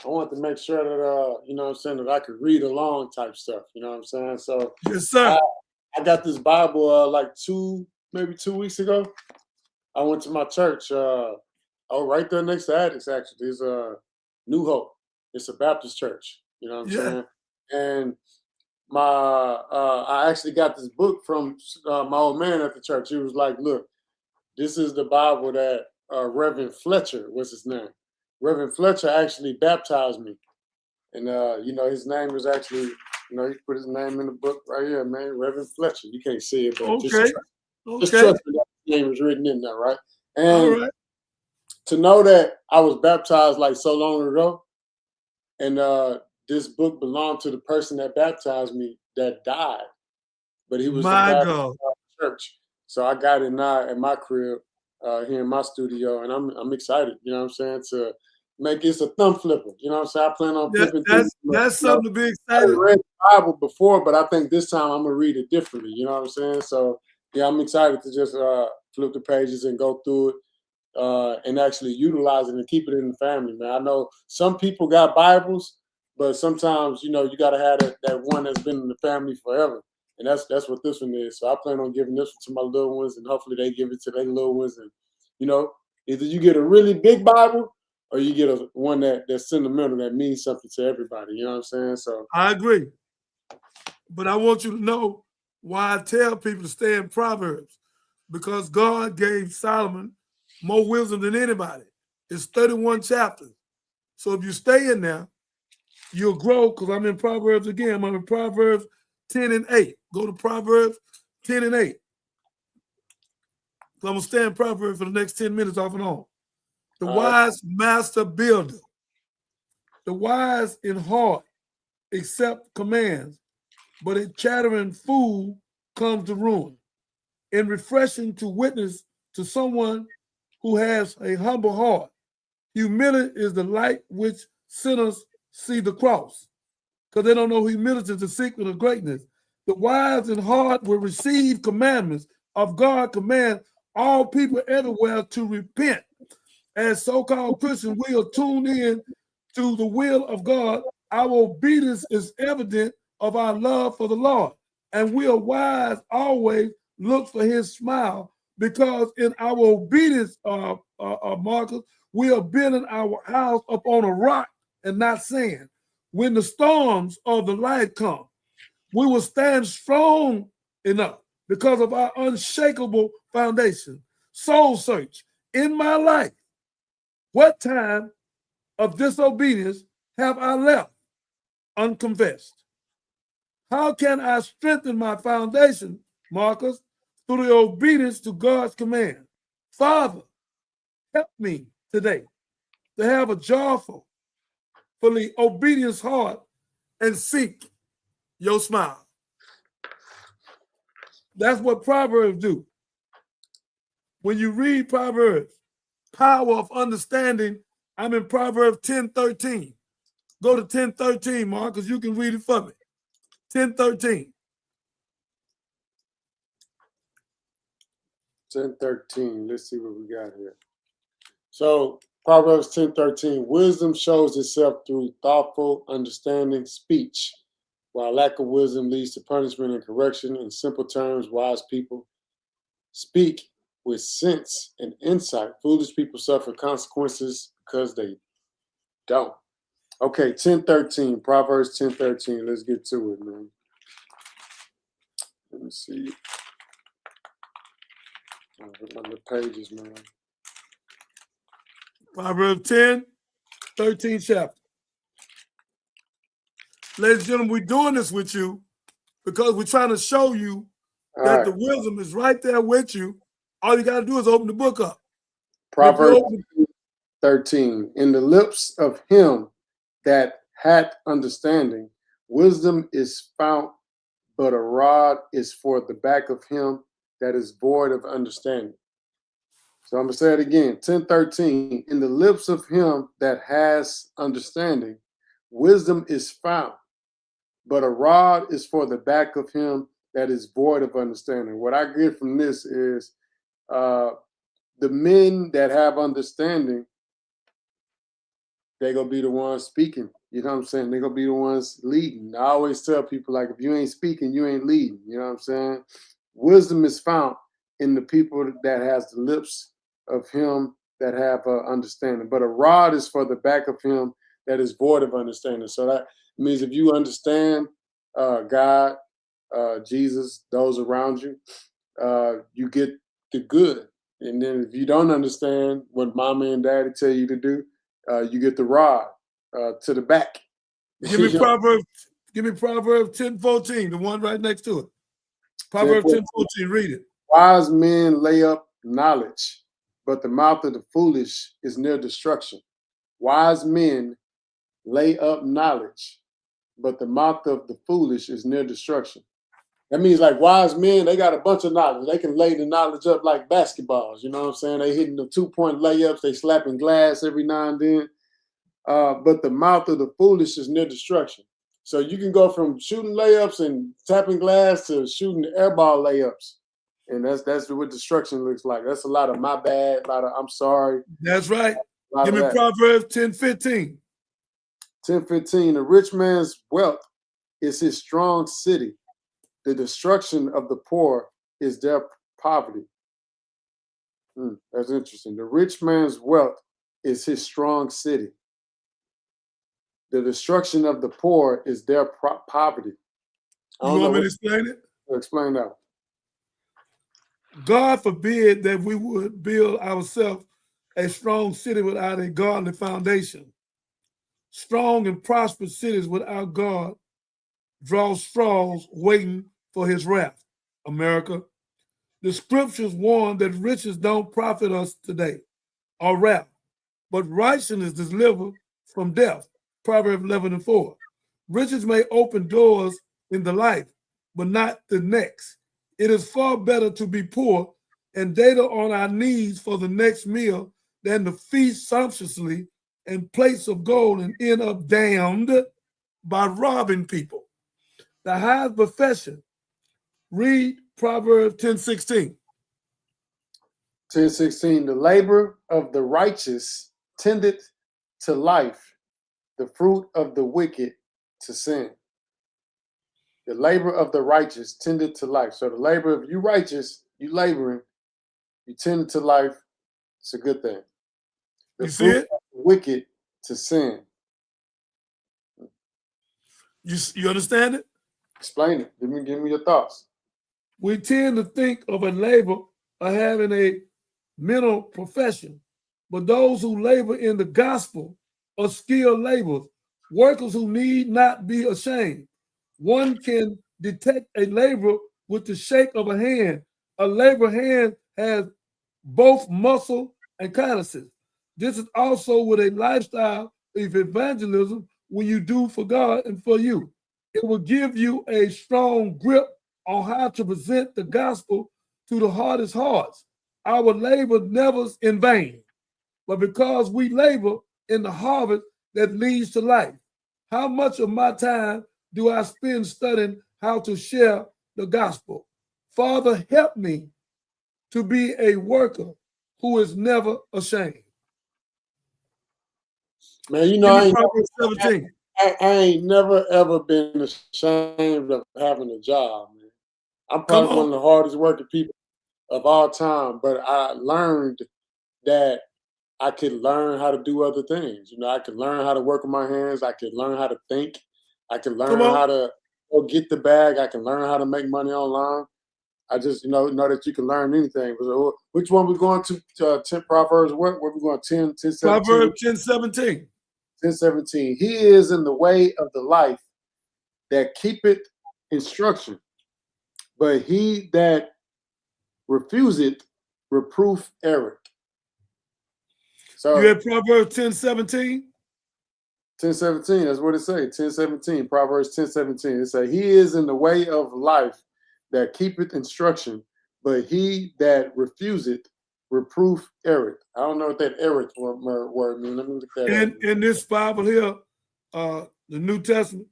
Speaker 11: I want to make sure that, you know what I'm saying, that I could read along type stuff, you know what I'm saying? So,
Speaker 10: yes, sir.
Speaker 11: I got this Bible like maybe 2 weeks ago. I went to my church. Right there next to Addicts, actually, is New Hope. It's a Baptist church, you know what I'm saying? And I actually got this book from my old man at the church. He was like, look, this is the Bible that Reverend Fletcher, what's his name? Reverend Fletcher actually baptized me. And, you know, his name is actually, you know, he put his name in the book right here, man, Reverend Fletcher. You can't see it, but just trust me that his name is written in there, right? And to know that I was baptized like so long ago, and this book belonged to the person that baptized me that died, but he was the pastor of the church. So I got it now at my crib here in my studio, and I'm excited, you know what I'm saying, to make it a thumb flipper. You know what I'm saying? I plan on flipping things.
Speaker 10: That's something to be excited.
Speaker 11: I read the Bible before, but I think this time I'm gonna read it differently. You know what I'm saying? So yeah, I'm excited to just flip the pages and go through it. And actually utilize it and keep it in the family, man. I know some people got Bibles, but sometimes, you know, you got to have that one that's been in the family forever. And that's what this one is. So I plan on giving this one to my little ones, and hopefully they give it to their little ones. And, you know, either you get a really big Bible or you get one that's sentimental, that means something to everybody. You know what I'm saying? So
Speaker 10: I agree. But I want you to know why I tell people to stay in Proverbs, because God gave Solomon more wisdom than anybody. It's 31 chapters. So if you stay in there, you'll grow, because I'm in Proverbs again. I'm in Proverbs 10:8. Go to Proverbs 10:8. So I'm going to stay in Proverbs for the next 10 minutes off and on. The wise master builder. The wise in heart accept commands, but a chattering fool comes to ruin. In refreshing to witness to someone who has a humble heart. Humility is the light which sinners see the cross, because they don't know humility is the secret of greatness. The wise in heart will receive commandments of God, command all people everywhere to repent. As so-called Christians, we are tuned in to the will of God. Our obedience is evident of our love for the Lord, and we are wise always look for his smile, because in our obedience, Marcus, we are building our house upon a rock and not sand. When the storms of the life come, we will stand strong enough because of our unshakable foundation. Soul search. In my life, what time of disobedience have I left unconfessed? How can I strengthen my foundation Marcus, through the obedience to God's command. Father, help me today to have a joyful, fully obedience heart and seek your smile. That's what Proverbs do. When you read Proverbs, power of understanding, I'm in Proverbs 10:13. Go to 10:13, Marcus. You can read it for me. 10:13.
Speaker 11: 10:13. Let's see what we got here. So Proverbs 10:13. Wisdom shows itself through thoughtful, understanding speech, while lack of wisdom leads to punishment and correction. In simple terms, wise people speak with sense and insight. Foolish people suffer consequences because they don't. Okay, 10:13. Proverbs 10:13. Let's get to it, man. Let me see. On the pages, man.
Speaker 10: Proverbs 10, 13th chapter. Ladies and gentlemen, we're doing this with you because we're trying to show you that the wisdom is right there with you. All you got to do is open the book up.
Speaker 11: Proverbs 13. In the lips of him that hath understanding, wisdom is found, but a rod is for the back of him that is void of understanding. So I'm going to say it again. 10:13. In the lips of him that has understanding, wisdom is found, but a rod is for the back of him that is void of understanding. What I get from this is the men that have understanding, they're going to be the ones speaking. You know what I'm saying? They're going to be the ones leading. I always tell people, like, if you ain't speaking, you ain't leading. You know what I'm saying? Wisdom is found in the people that has the lips of him that have understanding. But a rod is for the back of him that is void of understanding. So that means if you understand God, Jesus, those around you, you get the good. And then if you don't understand what mama and daddy tell you to do, you get the rod to the back.
Speaker 10: Give me Proverbs 10:14, the one right next to it. Proverbs 10:14, read it.
Speaker 11: Wise men lay up knowledge, but the mouth of the foolish is near destruction. Wise men lay up knowledge, but the mouth of the foolish is near destruction. That means, like, wise men, they got a bunch of knowledge. They can lay the knowledge up like basketballs. You know what I'm saying? They hitting the 2-point layups. They slapping glass every now and then. But the mouth of the foolish is near destruction. So you can go from shooting layups and tapping glass to shooting airball layups. And that's what destruction looks like. That's a lot of my bad, a lot of I'm sorry.
Speaker 10: That's right. Give me Proverbs 10:15.
Speaker 11: 10:15. A rich man's wealth is his strong city. The destruction of the poor is their poverty. That's interesting. The rich man's wealth is his strong city. The destruction of the poor is their poverty.
Speaker 10: You want me to explain it?
Speaker 11: Explain that.
Speaker 10: God forbid that we would build ourselves a strong city without a godly foundation. Strong and prosperous cities without God draw straws waiting for his wrath. America. The scriptures warn that riches don't profit us today or wrath, but righteousness delivers from death. Proverbs 11:4. Riches may open doors in the life, but not the next. It is far better to be poor and data on our needs for the next meal than to feast sumptuously and plates of gold and end up damned by robbing people. The highest profession. Read Proverbs 10:16.
Speaker 11: 10:16. The labor of the righteous tendeth to life, the fruit of the wicked to sin. The labor of the righteous tended to life. So the labor of you righteous, you laboring, you tended to life. It's a good thing. The fruit of the wicked to sin.
Speaker 10: You understand it?
Speaker 11: Explain it. Give me your thoughts.
Speaker 10: We tend to think of a labor or having a mental profession, but those who labor in the gospel are skilled laborers, workers who need not be ashamed. One can detect a laborer with the shake of a hand. A labor hand has both muscle and calluses. This is also with a lifestyle of evangelism when you do for God and for you. It will give you a strong grip on how to present the gospel to the hardest hearts. Our labor never is in vain, but because we labor in the harvest that leads to life. How much of my time do I spend studying how to share the gospel? Father, help me to be a worker who is never ashamed.
Speaker 11: Man, you know, I ain't never ever been ashamed of having a job, man. I'm probably one of the hardest working people of all time, but I learned that I could learn how to do other things. You know, I could learn how to work with my hands. I could learn how to think. I could learn how to go get the bag. I can learn how to make money online. I just, know that you can learn anything. Which one we going to 10 Proverbs? What we going 10, 17?
Speaker 10: Proverbs 10:17.
Speaker 11: 10:17. He is in the way of the life that keepeth instruction, but he that refuseth reproof error. So
Speaker 10: you had Proverbs 10:17?
Speaker 11: 10:17, that's what it says. 10:17, Proverbs 10:17. It says, he is in the way of life that keepeth instruction, but he that refuseth reproof error. I don't know what that error word means. Let me look that up.
Speaker 10: In this Bible here, the New Testament,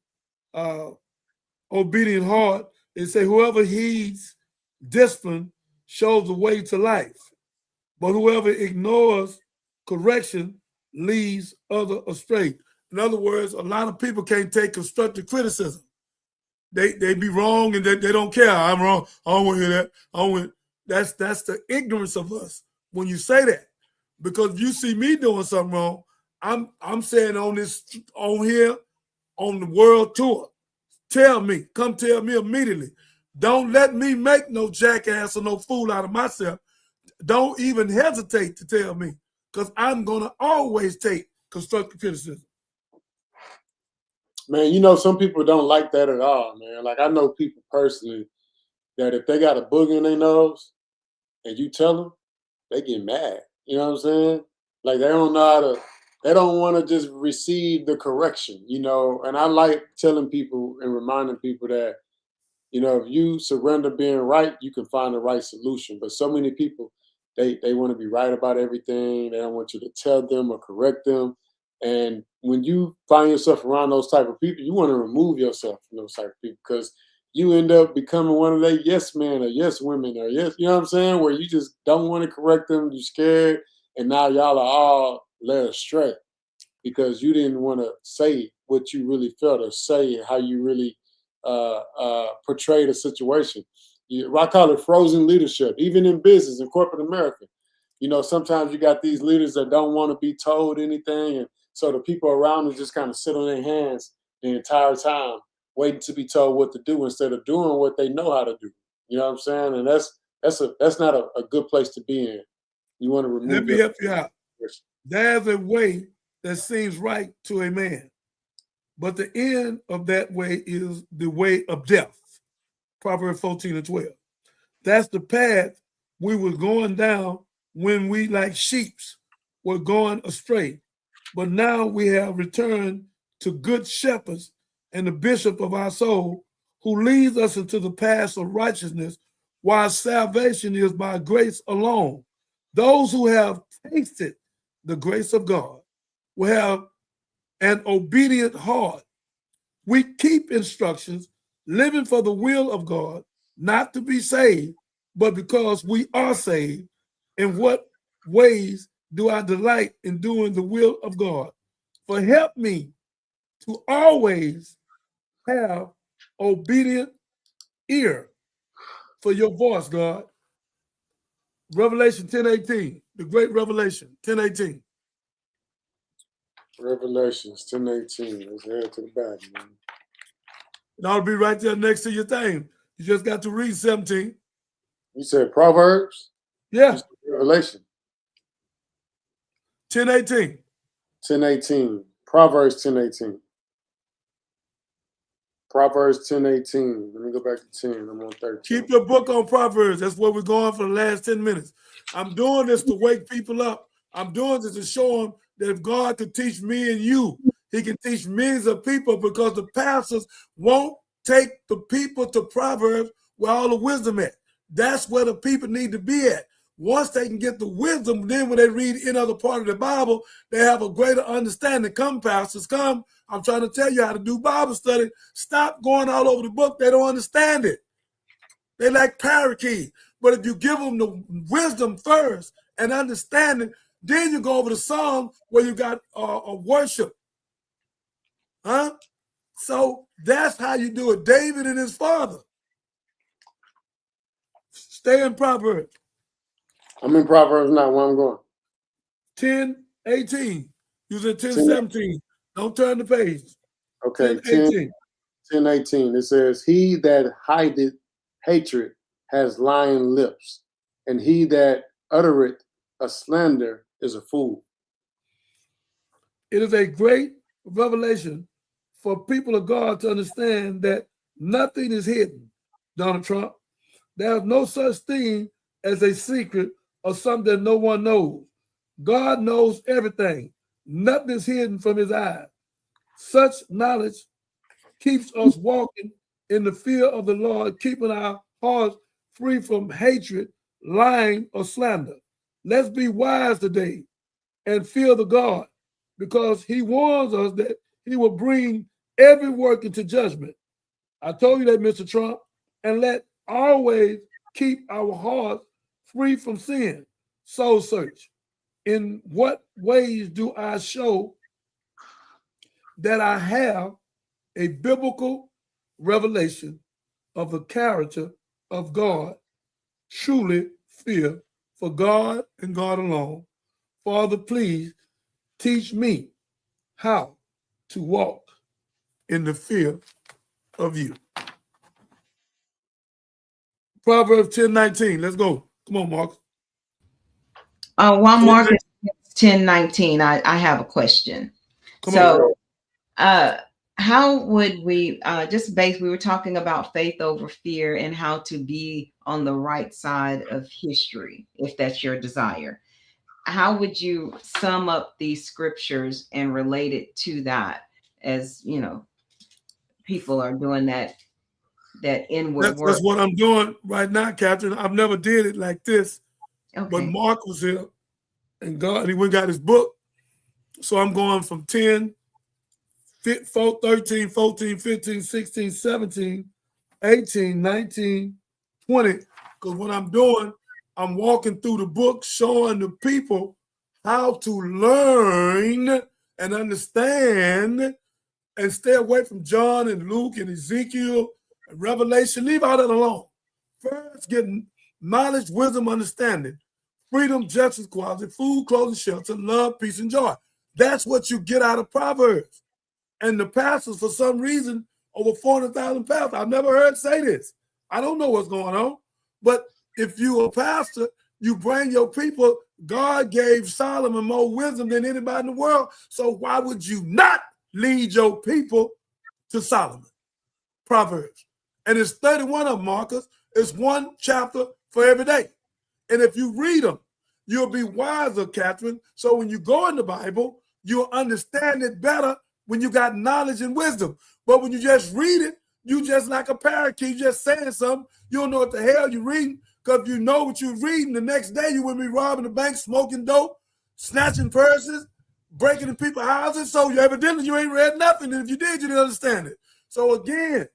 Speaker 10: obedient heart, it say whoever heeds discipline shows the way to life, but whoever ignores correction leads other astray. In other words, a lot of people can't take constructive criticism. They be wrong and they don't care. I'm wrong. I don't want to hear that. I don't want. That's the ignorance of us when you say that. Because if you see me doing something wrong, I'm saying on here on the world tour. Come tell me immediately. Don't let me make no jackass or no fool out of myself. Don't even hesitate to tell me, because I'm gonna always take constructive criticism.
Speaker 11: Man, some people don't like that at all, man. Like I know people personally that if they got a booger in their nose and you tell them, they get mad. You know what I'm saying? Like they don't know how to, they don't want to just receive the correction, and I like telling people and reminding people that, if you surrender being right, you can find the right solution. But so many people, they want to be right about everything. They don't want you to tell them or correct them. And when you find yourself around those type of people, you want to remove yourself from those type of people because you end up becoming one of their yes men or yes women or yes, you know what I'm saying? Where you just don't want to correct them, you're scared, and now y'all are all led astray because you didn't want to say what you really felt or say how you really portray the situation. I call it frozen leadership, even in business, in corporate America. Sometimes you got these leaders that don't want to be told anything, and so the people around them just kind of sit on their hands the entire time, waiting to be told what to do instead of doing what they know how to do. You know what I'm saying? And that's not a good place to be in. You want to remove.
Speaker 10: Let me help you out. There's a way that seems right to a man, but the end of that way is the way of death. Proverbs 14:12. That's the path we were going down when we, like sheep, were going astray. But now we have returned to good shepherds and the bishop of our soul, who leads us into the paths of righteousness, while salvation is by grace alone. Those who have tasted the grace of God will have an obedient heart. We keep instructions, living for the will of God, not to be saved, but because we are saved. In what ways do I delight in doing the will of God? For help me to always have obedient ear for your voice, God. Revelation 10:18, the great revelation, 10:18.
Speaker 11: Revelations 10:18. Let's head to the back, man.
Speaker 10: It ought to be right there next to your thing. You just got to read 17.
Speaker 11: You said Proverbs?
Speaker 10: Yeah.
Speaker 11: Revelation.
Speaker 10: 10:18.
Speaker 11: 10:18. Proverbs 10:18. Proverbs 10:18. Let me go back to 10. I'm on 13.
Speaker 10: Keep your book on Proverbs. That's where we're going for the last 10 minutes. I'm doing this to wake people up. I'm doing this to show them that if God could teach me and you, he can teach millions of people, because the pastors won't take the people to Proverbs where all the wisdom at. That's where the people need to be at. Once they can get the wisdom, then when they read any other part of the Bible, they have a greater understanding. Come, pastors, come. I'm trying to tell you how to do Bible study. Stop going all over the book. They don't understand it. They like parakeet. But if you give them the wisdom first and understanding, then you go over the Psalm where you got a worship. Huh? So that's how you do it. David and his father. Stay in Proverbs.
Speaker 11: I'm in Proverbs now. Where I'm going?
Speaker 10: 10:18. Using 10:17. Don't turn the page.
Speaker 11: Okay,
Speaker 10: 10:18.
Speaker 11: 10:18. It says, "He that hideth hatred has lying lips, and he that uttereth a slander is a fool."
Speaker 10: It is a great revelation for people of God to understand that nothing is hidden, Donald Trump. There's no such thing as a secret or something that no one knows. God knows everything. Nothing is hidden from his eyes. Such knowledge keeps us walking in the fear of the Lord, keeping our hearts free from hatred, lying, or slander. Let's be wise today and fear the God, because he warns us that he will bring every work into judgment. I told you that, Mr. Trump, and let always keep our hearts free from sin. Soul search. In what ways do I show that I have a biblical revelation of the character of God, truly fear for God and God alone? Father, please teach me how to walk in the fear of you. Proverbs 10:19. Let's go. Come on, Mark.
Speaker 7: While Mark is 10:19, I have a question.
Speaker 10: Come
Speaker 7: so how would we we were talking about faith over fear and how to be on the right side of history, if that's your desire. How would you sum up these scriptures and relate it to that, as you know, people are doing that inward work?
Speaker 10: That's what I'm doing right now, Captain. I've never did it like this.
Speaker 7: Okay.
Speaker 10: But Mark was here, and he went and got his book. So I'm going from 10, 13, 14, 15, 16, 17, 18, 19, 20. Because what I'm doing, I'm walking through the book, showing the people how to learn and understand and stay away from John and Luke and Ezekiel and Revelation. Leave all that alone. First, get knowledge, wisdom, understanding, freedom, justice, equality, food, clothing, shelter, love, peace, and joy. That's what you get out of Proverbs. And the pastors, for some reason, over 400,000 pastors, I've never heard say this. I don't know what's going on. But if you're a pastor, you bring your people. God gave Solomon more wisdom than anybody in the world. So why would you not lead your people to Solomon? Proverbs. And it's 31 of them, Marcus. It's one chapter for every day. And if you read them, you'll be wiser, Catherine. So when you go in the Bible, you'll understand it better when you got knowledge and wisdom. But when you just read it, you just like a parakeet, just saying something. You don't know what the hell you're reading, because if you know what you're reading, the next day you wouldn't be robbing the bank, smoking dope, snatching purses, breaking in people's houses. So evidently you ain't read nothing. And if you did, you didn't understand it. So again,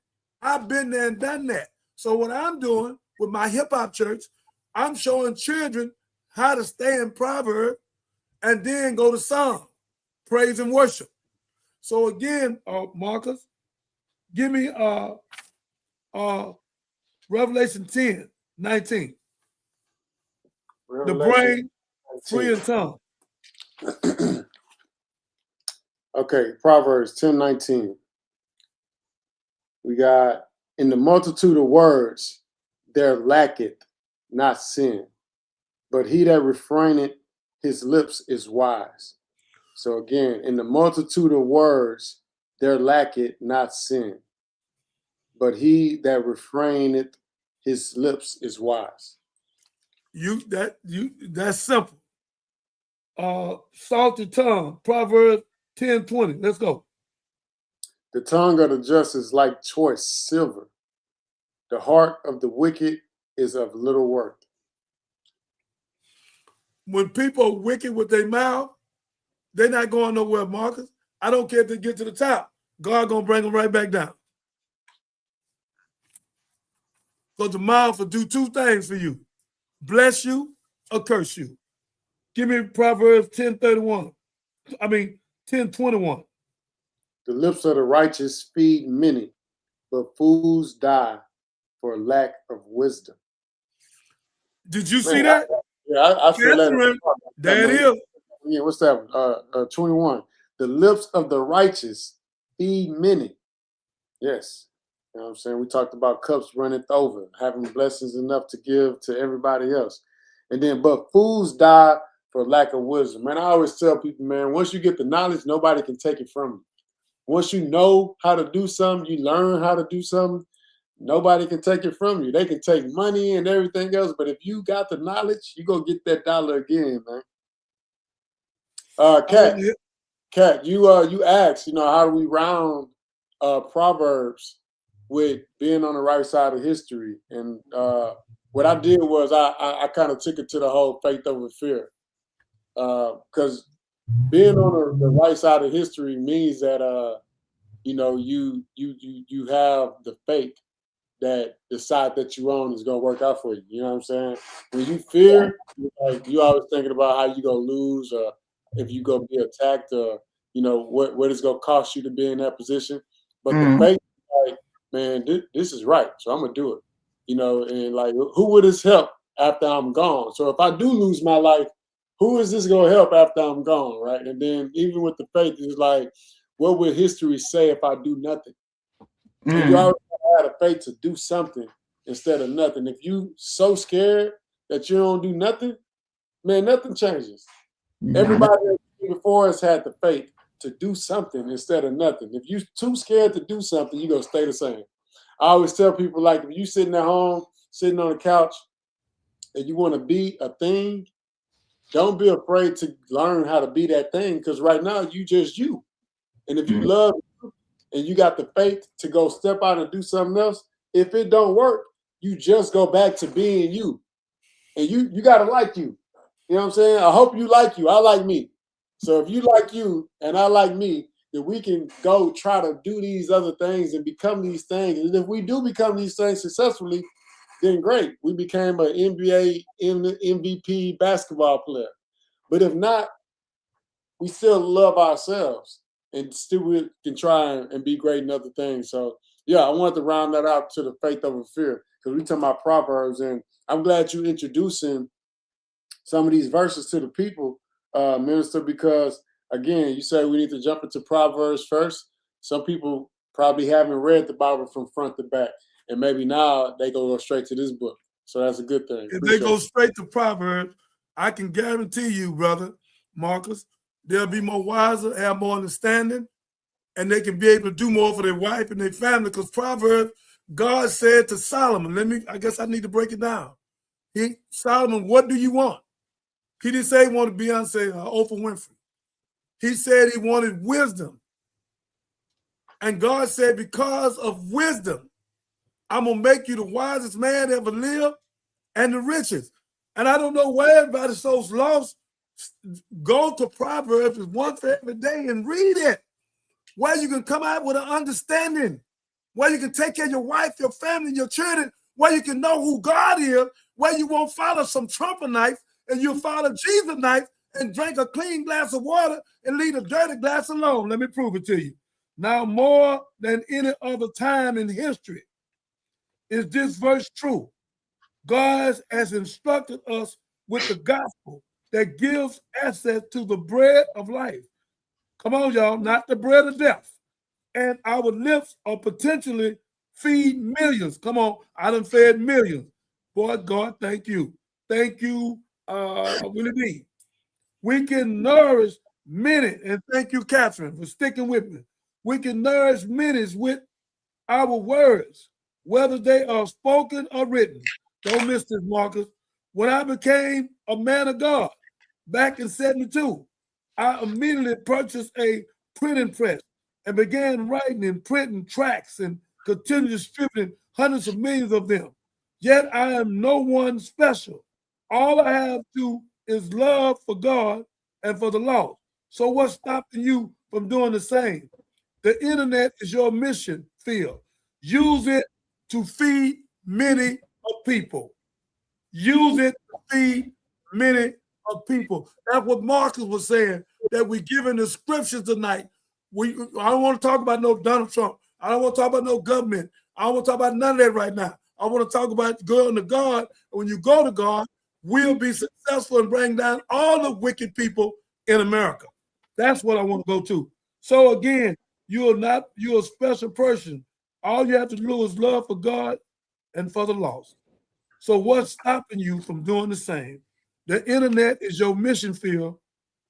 Speaker 10: I've been there and done that. So what I'm doing with my hip-hop church, I'm showing children how to stay in Proverbs and then go to Psalm, praise and worship. So again, Marcus, give me Revelation 10:19. The brain, free and tongue.
Speaker 11: Okay, Proverbs 10:19. We got, in the multitude of words there lacketh not sin, but he that refraineth his lips is wise. So again, in the multitude of words there lacketh not sin, but he that refraineth his lips is wise.
Speaker 10: That's simple. Salty tongue, Proverbs 10:20. Let's go.
Speaker 11: The tongue of the just is like choice silver. The heart of the wicked is of little worth.
Speaker 10: When people are wicked with their mouth, they're not going nowhere, Marcus. I don't care if they get to the top. God gonna bring them right back down. So the mouth will do two things for you: bless you or curse you. Give me Proverbs 10:31. 10:21.
Speaker 11: The lips of the righteous feed many, but fools die for lack of wisdom.
Speaker 10: Did you see that?
Speaker 11: Yeah, I feel that.
Speaker 10: There it is.
Speaker 11: Yeah, what's that? 21. The lips of the righteous feed many. Yes. You know what I'm saying? We talked about cups running over, having blessings enough to give to everybody else. And then, but fools die for lack of wisdom. Man, I always tell people, man, once you get the knowledge, nobody can take it from you. Once you know how to do something, you learn how to do something, nobody can take it from you. They can take money and everything else, but if you got the knowledge, you go get that dollar again, man. Kat, you asked, how do we round Proverbs with being on the right side of history? And what I did was I kind of took it to the whole faith over fear, because being on the right side of history means that you have the faith that the side that you're on is gonna work out for you. You know what I'm saying? When you fear, you always thinking about how you gonna lose, or if you gonna be attacked, or what it's gonna cost you to be in that position. But the faith, like, man, this is right, so I'm gonna do it. And like, who would this help after I'm gone? So if I do lose my life, who is this gonna help after I'm gone, right? And then even with the faith, it's like, what would history say if I do nothing? And you already have the faith to do something instead of nothing. If you so scared that you don't do nothing, man, nothing changes. Everybody before us had the faith to do something instead of nothing. If you're too scared to do something, you're gonna stay the same. I always tell people, like, if you sitting at home, sitting on the couch, and you want to be a thing, don't be afraid to learn how to be that thing, because right now you just you. And if you love and you got the faith to go step out and do something else, if it don't work, you just go back to being you. And you gotta like you. You know what I'm saying? I hope you like you. I like me. So if you like you and I like me, then we can go try to do these other things and become these things. And if we do become these things successfully, then great. We became an NBA MVP basketball player. But if not, we still love ourselves and still we can try and be great in other things. So yeah, I wanted to round that out to the faith over fear, because we talking about Proverbs, and I'm glad you introducing some of these verses to the people, Minister, because again, you say we need to jump into Proverbs first. Some people probably haven't read the Bible from front to back, and maybe now they go straight to this book. So that's a good thing.
Speaker 10: If they go straight to Proverbs, I can guarantee you, brother Marcus, they'll be more wiser, have more understanding, and they can be able to do more for their wife and their family. Because Proverbs, God said to Solomon, I guess I need to break it down. Solomon, what do you want? He didn't say he wanted Beyonce or Oprah Winfrey. He said he wanted wisdom. And God said, because of wisdom, I'm going to make you the wisest man ever lived and the richest. And I don't know why everybody's so lost. Go to Proverbs once every day and read it, where you can come out with an understanding, where you can take care of your wife, your family, your children, where you can know who God is, where you won't follow some Trumper knife and you'll follow Jesus knife and drink a clean glass of water and leave a dirty glass alone. Let me prove it to you. Now, more than any other time in history, is this verse true? God has instructed us with the gospel that gives access to the bread of life. Come on, y'all, not the bread of death. And our lips are potentially feed millions. Come on, I done fed millions. Boy, God, thank you. Thank you, Willie B. We can nourish many, and thank you, Catherine, for sticking with me. We can nourish many with Our words, whether they are spoken or written, don't miss this, Marcus. When I became a man of God back in 72, I immediately purchased a printing press and began writing and printing tracts and continued distributing hundreds of millions of them. Yet I am no one special. All I have to is love for God and for the lost. So what's stopping you from doing the same? The internet is your mission field. Use it to feed many of people. Use it to feed many of people. That's what Marcus was saying, that we're given the scriptures tonight. I don't want to talk about no Donald Trump. I don't want to talk about no government. I don't want to talk about none of that right now. I want to talk about going to God. And when you go to God, we'll be successful in bringing down all the wicked people in America. That's what I want to go to. So again, you're a special person. All you have to do is love for God and for the lost. So what's stopping you from doing the same? The internet is your mission field.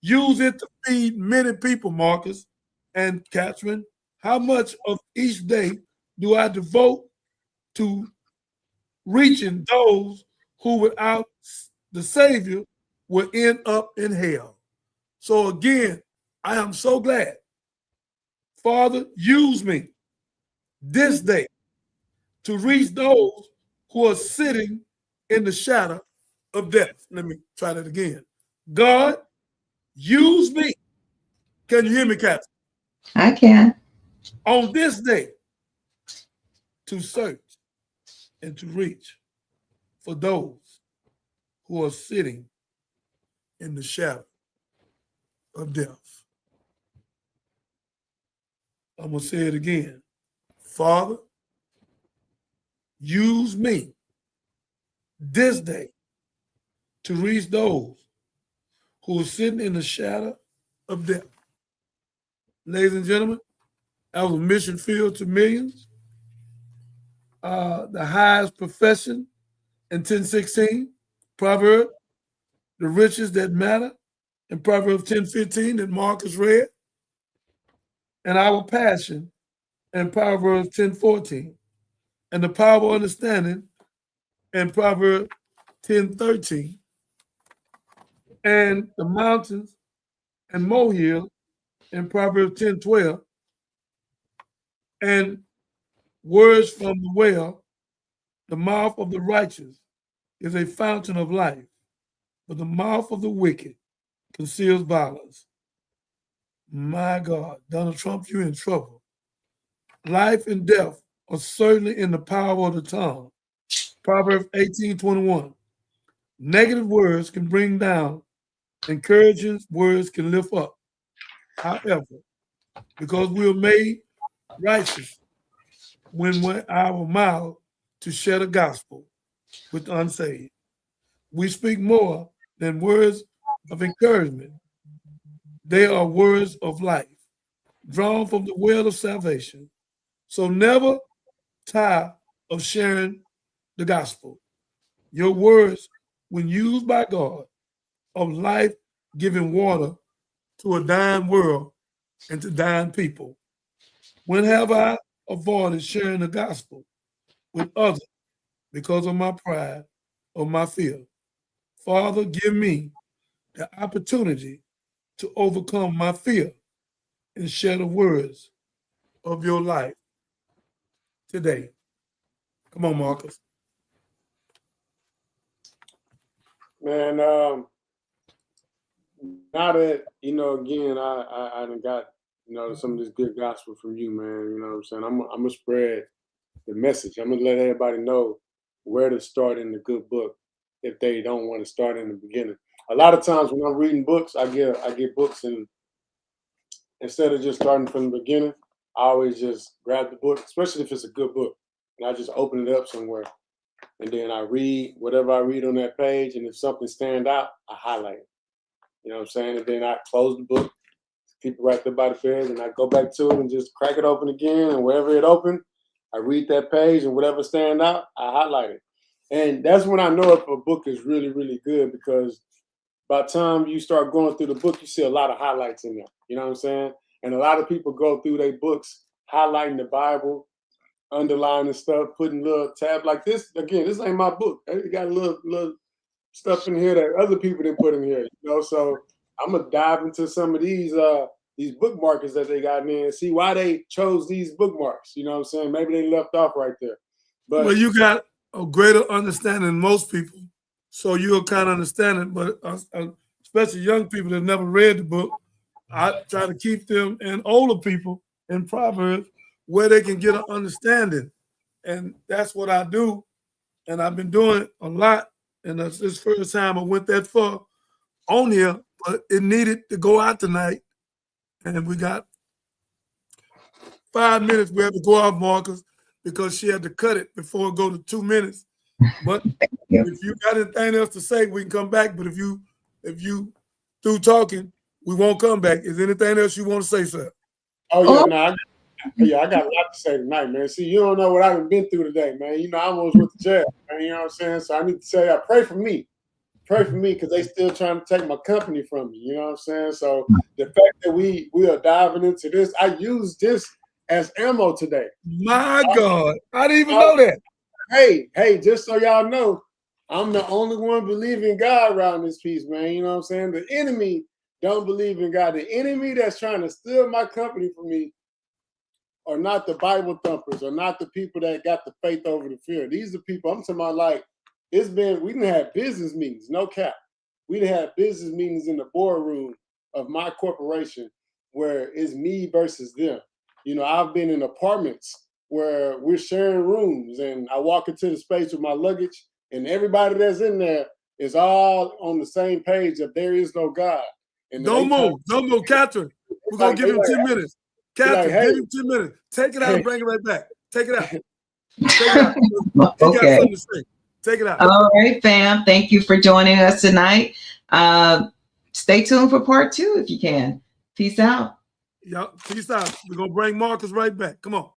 Speaker 10: Use it to feed many people, Marcus and Catherine. How much of each day do I devote to reaching those who without the Savior will end up in hell? So again, I am so glad. Father, use me this day to reach those who are sitting in the shadow of death. Let me try that again. God, use me. Can you hear me, Captain?
Speaker 7: I can.
Speaker 10: On this day, to search and to reach for those who are sitting in the shadow of death. I'm going to say it again. Father, use me this day to reach those who are sitting in the shadow of death. Ladies and gentlemen, that was a mission field to millions. The highest profession in 10:16, proverb, the riches that matter in Proverbs 10:15 that Marcus read, and our passion in Proverbs 10:14, and the power of understanding in Proverbs 10:13, and the mountains and molehill in Proverbs 10:12, and words from the well, the mouth of the righteous is a fountain of life, but the mouth of the wicked conceals violence. My God, Donald Trump, you're in trouble. Life and death are certainly in the power of the tongue. Proverbs 18:21. Negative words can bring down, encouraging words can lift up. However, because we are made righteous when we're our mouth to share the gospel with the unsaved. We speak more than words of encouragement. They are words of life, drawn from the well of salvation. So never tire of sharing the gospel. Your words, when used by God, of life-giving water to a dying world and to dying people. When have I avoided sharing the gospel with others because of my pride or my fear? Father, give me the opportunity to overcome my fear and share the words of your life today. Come on, Marcus.
Speaker 19: Man, now that, again, I done got, some of this good gospel from you, man, you know what I'm saying? I'm going to spread the message. I'm going to let everybody know where to start in the good book if they don't want to start in the beginning. A lot of times when I'm reading books, I get books, and instead of just starting from the beginning, I always just grab the book, especially if it's a good book, and I just open it up somewhere. And then I read whatever I read on that page, and if something stands out, I highlight it. You know what I'm saying? And then I close the book, keep it right there by the bed, and I go back to it and just crack it open again. And wherever it opened, I read that page, and whatever stands out, I highlight it. And that's when I know if a book is really, really good, because by the time you start going through the book, you see a lot of highlights in there. You know what I'm saying? And a lot of people go through their books highlighting the Bible,
Speaker 10: underlining stuff, putting little tabs like this. Again, this ain't my book. It got a little stuff in here that other people didn't put in here, you know. So I'm gonna dive into some of these bookmarkers that they got in there and see why they chose these bookmarks. You know what I'm saying? Maybe they left off right there. But well, you got a greater understanding than most people, so you'll kind of understand it. But especially young people that never read the book, I try to keep them and older people in Proverbs where they can get an understanding. And that's what I do. And I've been doing it a lot. And that's this first time I went that far on here, but it needed to go out tonight. And we got 5 minutes. We have to go off, Marcus, because she had to cut it before it go to 2 minutes. But if you got anything else to say, we can come back. But if you through talking, we won't come back. Is there anything else you want to say, sir? Oh, yeah, I got a lot to say tonight, man. See, you don't know what I've been through today, man. You know, I almost went to jail, man. You know what I'm saying? So I need to say, pray for me. Pray for me, because they still trying to take my company from me. You know what I'm saying? So the fact that we are diving into this, I used this as ammo today. My God, I didn't even know that. Hey, just so y'all know, I'm the only one believing in God around this piece, man. You know what I'm saying? The enemy don't believe in God. The enemy that's trying to steal my company from me are not the Bible thumpers, or not the people that got the faith over the fear. These are people I'm talking about, like, we didn't have business meetings, no cap. We didn't have business meetings in the boardroom of my corporation where it's me versus them. You know, I've been in apartments where we're sharing rooms, and I walk into the space with my luggage, and everybody that's in there is all on the same page of there is no God. And no more, Catherine. We're going to give him 10 minutes. Catherine, give him 10 minutes. Take it out and bring it right back. Take it out. Take it out. He got something to say. Take it out.
Speaker 7: All right, fam. Thank you for joining us tonight. Stay tuned for part 2 if you can. Peace out.
Speaker 10: Yeah, peace out. We're going to bring Marcus right back. Come on.